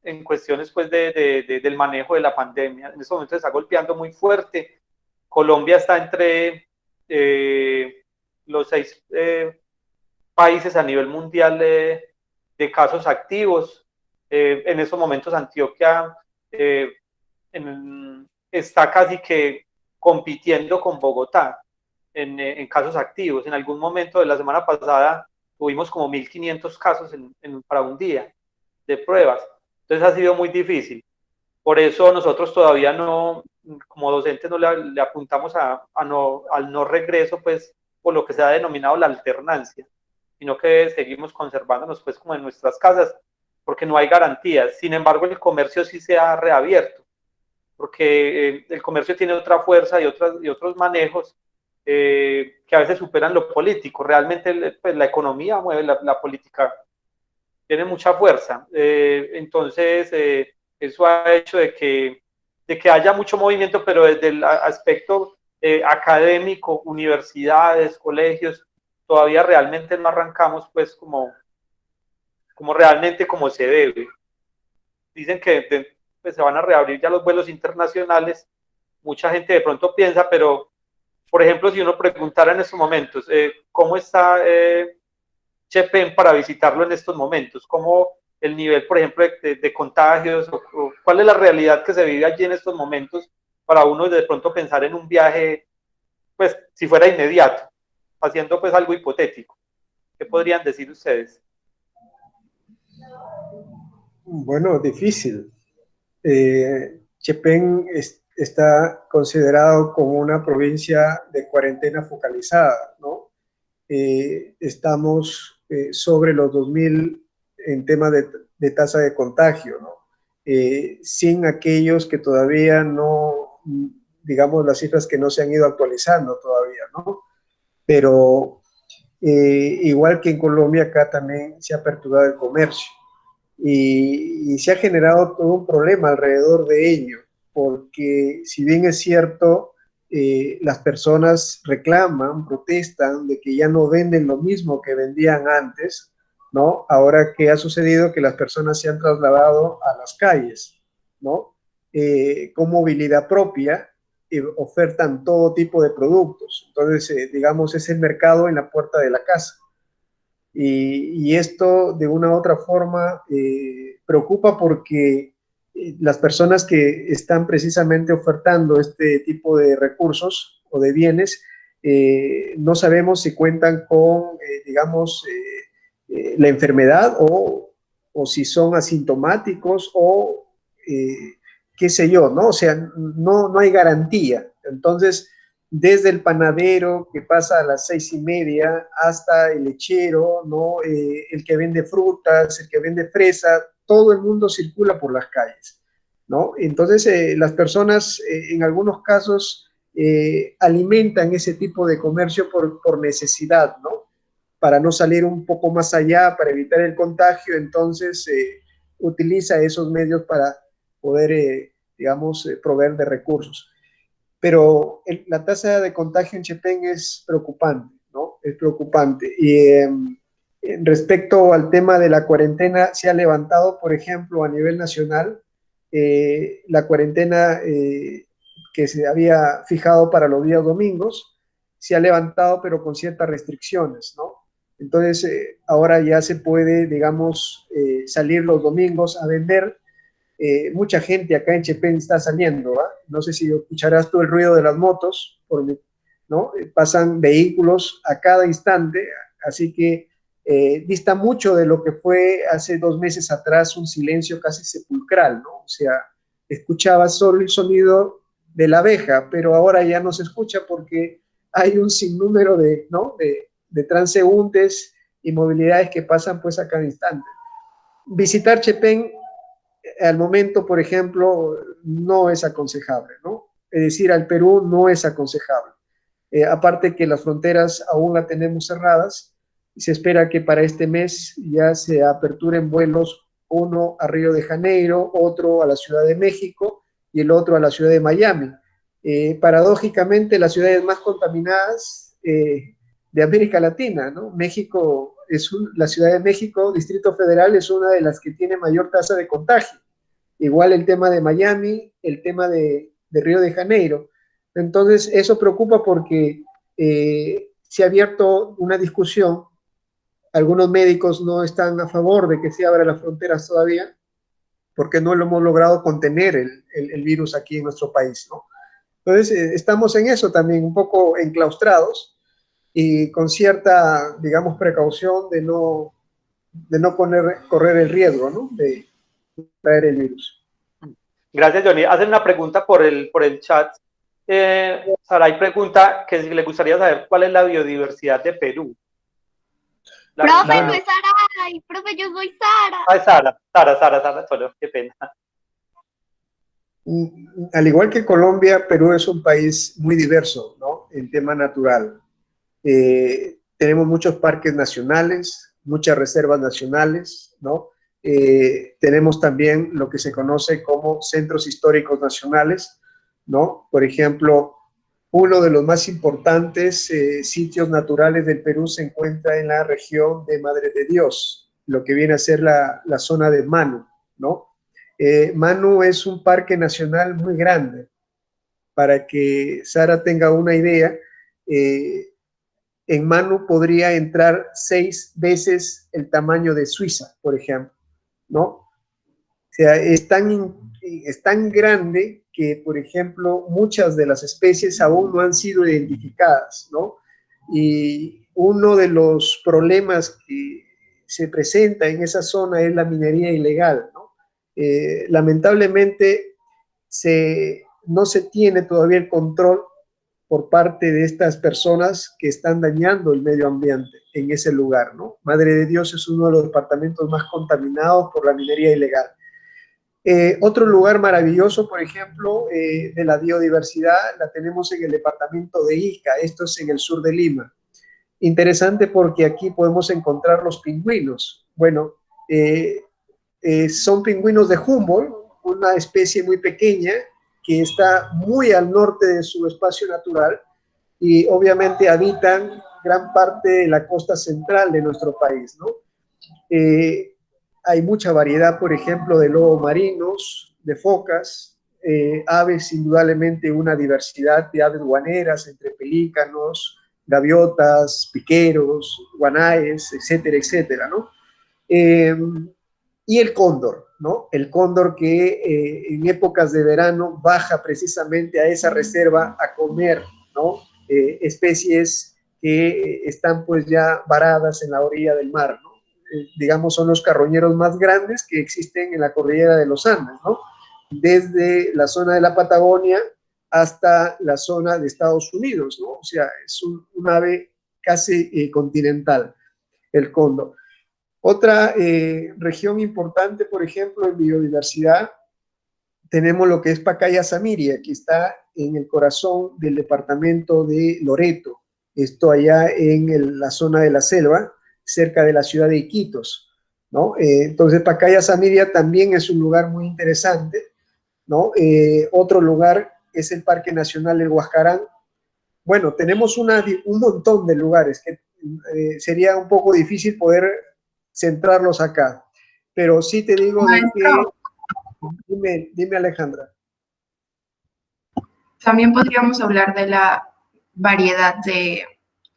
Speaker 4: en cuestiones pues, del manejo de la pandemia. En estos momentos está golpeando muy fuerte. Colombia está entre los 6 países a nivel mundial de casos activos. En estos momentos Antioquia está casi que compitiendo con Bogotá en casos activos. En algún momento de la semana pasada tuvimos como 1.500 casos para un día de pruebas. Entonces ha sido muy difícil. Por eso nosotros todavía no, como docentes, no le apuntamos al no regreso, pues, por lo que se ha denominado la alternancia, sino que seguimos conservándonos, pues, como en nuestras casas, porque no hay garantías. Sin embargo, el comercio sí se ha reabierto, porque el comercio tiene otra fuerza y otros manejos que a veces superan lo político. Realmente pues, la economía mueve la política, tiene mucha fuerza. Entonces, eso ha hecho de que haya mucho movimiento, pero desde el aspecto académico, universidades, colegios, todavía realmente no arrancamos pues como realmente como se debe. Dicen que pues, se van a reabrir ya los vuelos internacionales. Mucha gente de pronto piensa, pero por ejemplo, si uno preguntara en estos momentos, ¿cómo está Chepén para visitarlo en estos momentos? ¿Cómo el nivel, por ejemplo, de contagios? O ¿cuál es la realidad que se vive allí en estos momentos para uno de pronto pensar en un viaje, pues, si fuera inmediato, haciendo pues algo hipotético? ¿Qué podrían decir ustedes?
Speaker 1: Bueno, difícil. Chepén está considerado como una provincia de cuarentena focalizada, ¿no? Estamos sobre los 2.000 en tema de tasa de contagio, ¿no? Sin aquellos que todavía no, digamos, las cifras que no se han ido actualizando todavía, ¿no? Pero igual que en Colombia, acá también se ha aperturado el comercio. Y se ha generado todo un problema alrededor de ello, porque si bien es cierto, las personas reclaman, protestan de que ya no venden lo mismo que vendían antes, ¿no? Ahora que ha sucedido que las personas se han trasladado a las calles, ¿no? Con movilidad propia, ofertan todo tipo de productos. Entonces, digamos, es el mercado en la puerta de la casa. Y esto de una u otra forma preocupa porque las personas que están precisamente ofertando este tipo de recursos o de bienes, no sabemos si cuentan con, digamos, la enfermedad o si son asintomáticos o qué sé yo, ¿no? O sea, no hay garantía. Entonces, desde el panadero que pasa a las 6:30 hasta el lechero, ¿no? El que vende frutas, el que vende fresa, todo el mundo circula por las calles, ¿no? Entonces las personas en algunos casos alimentan ese tipo de comercio por necesidad, ¿no? Para no salir un poco más allá, para evitar el contagio, entonces utiliza esos medios para poder, digamos, proveer de recursos. Pero la tasa de contagio en Chepén es preocupante, ¿no? Es preocupante. Y respecto al tema de la cuarentena, se ha levantado, por ejemplo, a nivel nacional, la cuarentena que se había fijado para los días domingos, se ha levantado, pero con ciertas restricciones, ¿no? Entonces, ahora ya se puede, digamos, salir los domingos a vender. Mucha gente acá en Chepén está saliendo, ¿va? No sé si escucharás tú el ruido de las motos, ¿no? Pasan vehículos a cada instante, así que dista mucho de lo que fue hace 2 meses atrás un silencio casi sepulcral, ¿no? O sea, escuchaba solo el sonido de la abeja, pero ahora ya no se escucha porque hay un sinnúmero de, ¿no? de transeúntes y movilidades que pasan pues a cada instante. Visitar Chepén al momento, por ejemplo, no es aconsejable, ¿no? Es decir, al Perú no es aconsejable. Aparte que las fronteras aún las tenemos cerradas, y se espera que para este mes ya se aperturen vuelos, uno a Río de Janeiro, otro a la Ciudad de México y el otro a la Ciudad de Miami. Paradójicamente, las ciudades más contaminadas de América Latina, ¿no? México la Ciudad de México, Distrito Federal, es una de las que tiene mayor tasa de contagio. Igual el tema de Miami, el tema de Río de Janeiro. Entonces, eso preocupa porque se ha abierto una discusión. Algunos médicos no están a favor de que se abran las fronteras todavía, porque no lo hemos logrado contener el virus aquí en nuestro país, ¿no? Entonces, estamos en eso también, un poco enclaustrados y con cierta, digamos, precaución de no correr el riesgo, ¿no? De traer el virus.
Speaker 4: Gracias, Johnny. Hacen una pregunta por el chat. Saray pregunta que si le gustaría saber cuál es la biodiversidad de Perú.
Speaker 10: Profe, no es Saray, profe, yo soy Sara.
Speaker 4: Ah, es Sara, solo, qué pena.
Speaker 1: Al igual que Colombia, Perú es un país muy diverso, ¿no? En tema natural. Tenemos muchos parques nacionales, muchas reservas nacionales, ¿no? Tenemos también lo que se conoce como centros históricos nacionales, ¿no? Por ejemplo, uno de los más importantes sitios naturales del Perú se encuentra en la región de Madre de Dios, lo que viene a ser la zona de Manu, ¿no? Manu es un parque nacional muy grande. Para que Sara tenga una idea, en Manu podría entrar 6 veces el tamaño de Suiza, por ejemplo, ¿no? O sea, es tan grande que, por ejemplo, muchas de las especies aún no han sido identificadas, ¿no? Y uno de los problemas que se presenta en esa zona es la minería ilegal, ¿no? Lamentablemente, no se tiene todavía el control por parte de estas personas que están dañando el medio ambiente en ese lugar, ¿no? Madre de Dios es uno de los departamentos más contaminados por la minería ilegal. Otro lugar maravilloso, por ejemplo, de la biodiversidad, la tenemos en el departamento de Ica, esto es en el sur de Lima. Interesante porque aquí podemos encontrar los pingüinos. Bueno, son pingüinos de Humboldt, una especie muy pequeña que está muy al norte de su espacio natural y obviamente habitan gran parte de la costa central de nuestro país, ¿no? Hay mucha variedad, por ejemplo, de lobos marinos, de focas, aves, indudablemente una diversidad de aves guaneras entre pelícanos, gaviotas, piqueros, guanaes, etcétera, etcétera, ¿no? Y el cóndor, ¿no? El cóndor que en épocas de verano baja precisamente a esa reserva a comer, ¿no? Especies que están pues ya varadas en la orilla del mar, ¿no? Digamos, son los carroñeros más grandes que existen en la cordillera de los Andes, ¿no? Desde la zona de la Patagonia hasta la zona de Estados Unidos, ¿no? O sea, es un ave casi continental, el cóndor. Otra región importante, por ejemplo, en biodiversidad, tenemos lo que es Pacaya Samiria, que está en el corazón del departamento de Loreto, esto allá en la zona de la selva, cerca de la ciudad de Iquitos, ¿no? Entonces, Pacaya Samiria también es un lugar muy interesante, ¿no? Otro lugar es el Parque Nacional del Huascarán. Bueno, tenemos un montón de lugares que sería un poco difícil poder centrarlos acá, pero sí te digo de que... Dime, Alejandra.
Speaker 7: También podríamos hablar de la variedad de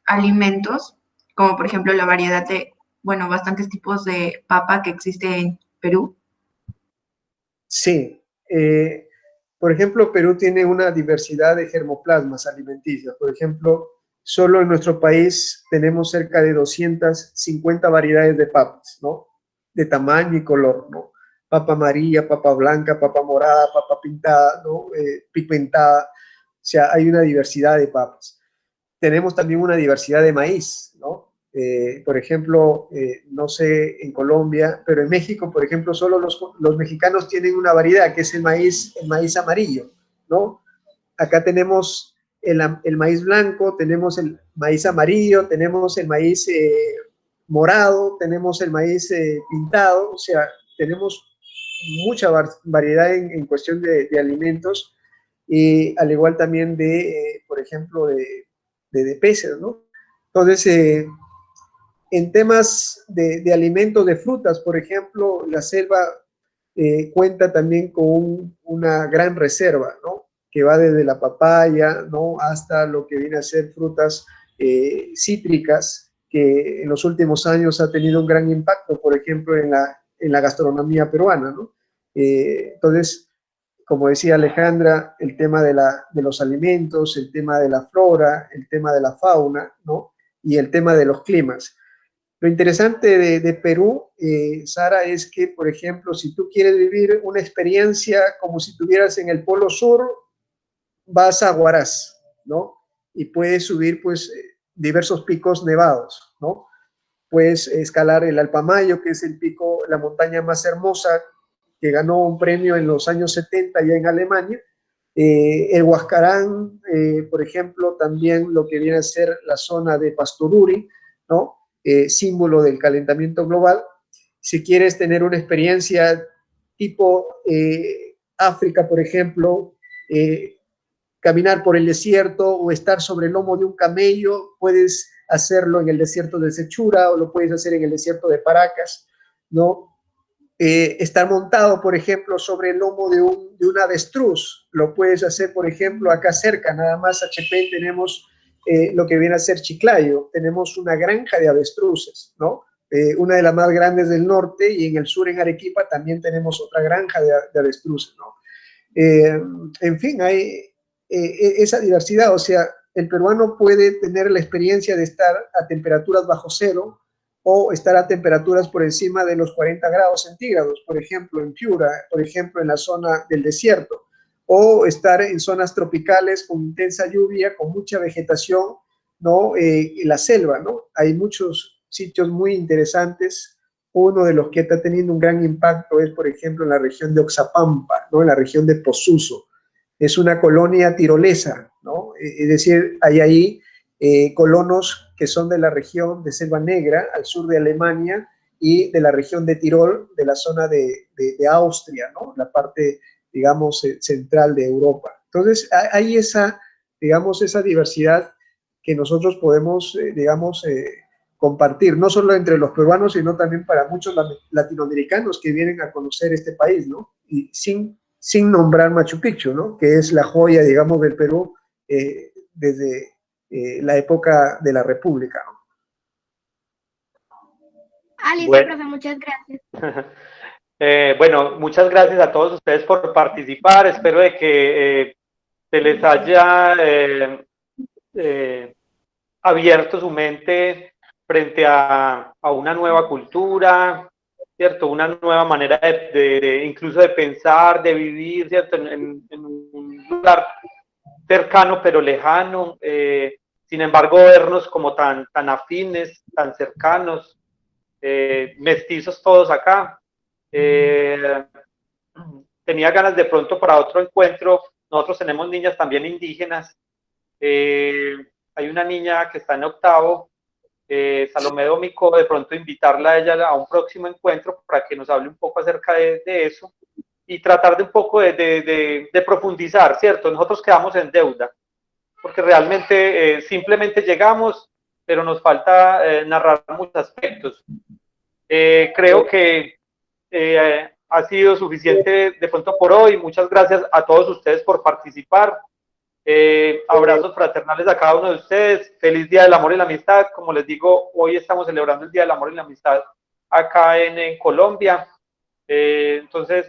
Speaker 7: alimentos, como por ejemplo la variedad de, bueno, bastantes tipos de papa que existe en Perú.
Speaker 1: Sí. Por ejemplo, Perú tiene una diversidad de germoplasmas alimenticios. Por ejemplo, solo en nuestro país tenemos cerca de 250 variedades de papas, ¿no? De tamaño y color, ¿no? Papa amarilla, papa blanca, papa morada, papa pintada, ¿no? Pigmentada. O sea, hay una diversidad de papas. Tenemos también una diversidad de maíz, ¿no? Por ejemplo, no sé en Colombia, pero en México, por ejemplo, solo los mexicanos tienen una variedad, que es el maíz amarillo, ¿no? Acá tenemos el maíz blanco, tenemos el maíz amarillo, tenemos el maíz morado, tenemos el maíz pintado, o sea, tenemos mucha variedad en cuestión de alimentos, y al igual también de, por ejemplo, de peces, ¿no? Entonces, en temas de alimentos, de frutas, por ejemplo, la selva cuenta también con una gran reserva, ¿no? Que va desde la papaya, ¿no? Hasta lo que viene a ser frutas cítricas, que en los últimos años ha tenido un gran impacto, por ejemplo, en la gastronomía peruana, ¿no? Entonces, como decía Alejandra, el tema de los alimentos, el tema de la flora, el tema de la fauna, ¿no? Y el tema de los climas. Lo interesante de Perú, Sara, es que, por ejemplo, si tú quieres vivir una experiencia como si estuvieras en el Polo Sur, vas a Huaraz, ¿no? Y puedes subir, pues, diversos picos nevados, ¿no? Puedes escalar el Alpamayo, que es el pico, la montaña más hermosa, que ganó un premio en los años 70 ya en Alemania. El Huascarán, por ejemplo, también lo que viene a ser la zona de Pastoruri, ¿no? Símbolo del calentamiento global. Si quieres tener una experiencia tipo África, por ejemplo, caminar por el desierto o estar sobre el lomo de un camello, puedes hacerlo en el desierto de Sechura o lo puedes hacer en el desierto de Paracas, ¿no? Estar montado, por ejemplo, sobre el lomo de un avestruz, lo puedes hacer, por ejemplo, acá cerca, nada más a Chepén tenemos lo que viene a ser Chiclayo, tenemos una granja de avestruces, ¿no? Una de las más grandes del norte, y en el sur, en Arequipa, también tenemos otra granja de avestruces, ¿no? En fin, hay esa diversidad, o sea, el peruano puede tener la experiencia de estar a temperaturas bajo cero o estar a temperaturas por encima de los 40 grados centígrados, por ejemplo, en Piura, por ejemplo, en la zona del desierto, o estar en zonas tropicales con intensa lluvia, con mucha vegetación, ¿no? En la selva, ¿no? Hay muchos sitios muy interesantes. Uno de los que está teniendo un gran impacto es, por ejemplo, en la región de Oxapampa, ¿no? En la región de Posuso. Es una colonia tirolesa, ¿no? Es decir, hay ahí colonos que son de la región de Selva Negra, al sur de Alemania, y de la región de Tirol, de la zona de Austria, ¿no? La parte, digamos, central de Europa. Entonces, hay esa, digamos, esa diversidad que nosotros podemos, digamos, compartir, no solo entre los peruanos, sino también para muchos latinoamericanos que vienen a conocer este país, ¿no? Y sin nombrar Machu Picchu, ¿no? Que es la joya, digamos, del Perú desde la época de la República, ¿no?
Speaker 10: Alice,
Speaker 4: Bueno.
Speaker 10: profe, muchas gracias.
Speaker 4: Bueno, muchas gracias a todos ustedes por participar. Espero de que se les haya abierto su mente frente a una nueva cultura, ¿cierto? Una nueva manera incluso de pensar, de vivir, ¿cierto? En un lugar cercano pero lejano. Sin embargo, vernos como tan afines, tan cercanos, mestizos todos acá. Tenía ganas de pronto para otro encuentro. Nosotros tenemos niñas también indígenas. Hay una niña que está en octavo, Salomé Domico, de pronto invitarla a ella a un próximo encuentro para que nos hable un poco acerca de eso y tratar de un poco de profundizar, ¿cierto? Nosotros quedamos en deuda, porque realmente simplemente llegamos, pero nos falta narrar muchos aspectos. Creo que ha sido suficiente de pronto por hoy. Muchas gracias a todos ustedes por participar. Abrazos fraternales a cada uno de ustedes. Feliz Día del Amor y la Amistad. Como les digo, hoy estamos celebrando el Día del Amor y la Amistad acá en Colombia. Entonces,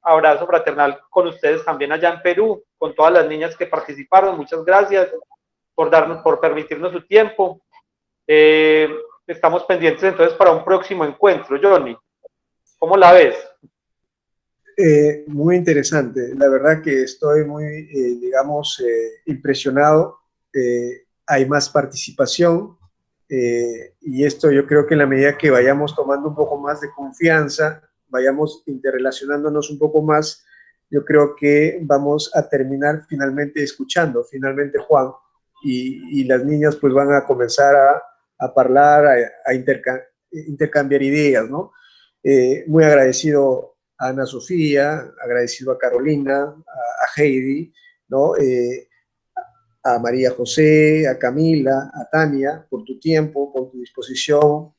Speaker 4: abrazo fraternal con ustedes también allá en Perú, con todas las niñas que participaron. Muchas gracias por permitirnos su tiempo. Estamos pendientes entonces para un próximo encuentro. Johnny, ¿cómo la ves?
Speaker 1: Muy interesante. La verdad que estoy muy, digamos, impresionado. Hay más participación y esto yo creo que en la medida que vayamos tomando un poco más de confianza, vayamos interrelacionándonos un poco más, yo creo que vamos a terminar finalmente escuchando, finalmente Juan, y las niñas pues van a comenzar a hablar, a intercambiar ideas, ¿no? Muy agradecido a Ana Sofía, agradecido a Carolina, a Heidi, ¿no? A María José, a Camila, a Tania, por tu tiempo, por tu disposición,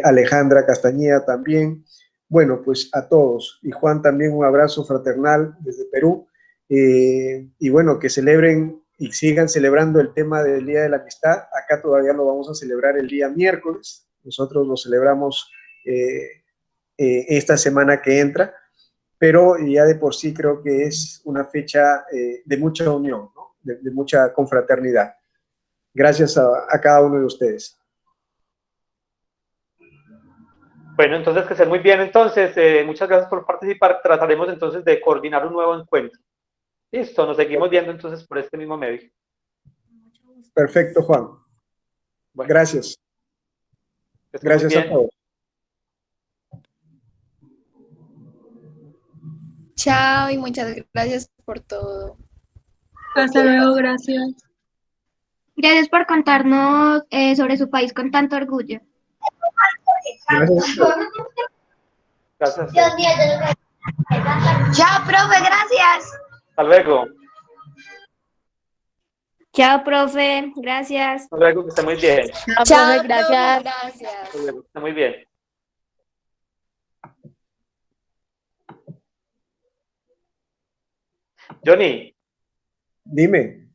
Speaker 1: Alejandra Castañeda también. Bueno, pues a todos. Y Juan también un abrazo fraternal desde Perú. Y bueno, que celebren y sigan celebrando el tema del Día de la Amistad. Acá todavía lo vamos a celebrar el día miércoles. Nosotros lo celebramos esta semana que entra, pero ya de por sí creo que es una fecha de mucha unión, ¿no? de mucha confraternidad. Gracias a cada uno de ustedes.
Speaker 4: Bueno, entonces que estén muy bien. Entonces, muchas gracias por participar. Trataremos entonces de coordinar un nuevo encuentro. Listo, nos seguimos viendo entonces por este mismo medio.
Speaker 1: Perfecto, Juan. Bueno, gracias. Gracias a todos.
Speaker 9: Chao y muchas gracias por todo.
Speaker 3: Hasta luego, gracias.
Speaker 10: Gracias por contarnos sobre su país con tanto orgullo.
Speaker 1: Gracias.
Speaker 4: Gracias.
Speaker 10: Chao, profe, gracias.
Speaker 4: Hasta luego.
Speaker 6: Chao, profe, gracias.
Speaker 4: Hasta luego, que esté muy bien.
Speaker 9: Chao, profe, gracias.
Speaker 4: Hasta luego, que esté muy bien. Johnny.
Speaker 1: Dime.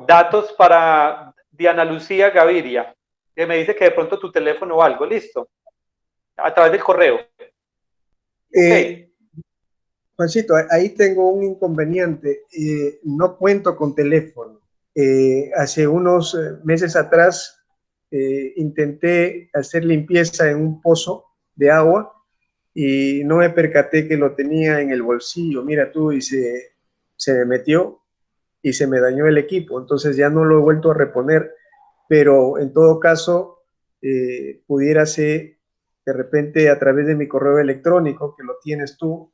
Speaker 4: Datos para Diana Lucía Gaviria, que me dice que de pronto tu teléfono o algo, listo. A través del correo. Okay.
Speaker 1: Juancito, ahí tengo un inconveniente. No cuento con teléfono. Hace unos meses atrás intenté hacer limpieza en un pozo de agua y no me percaté que lo tenía en el bolsillo. Mira tú, y se me metió y se me dañó el equipo. Entonces ya no lo he vuelto a reponer, pero en todo caso pudiera ser de repente a través de mi correo electrónico, que lo tienes tú,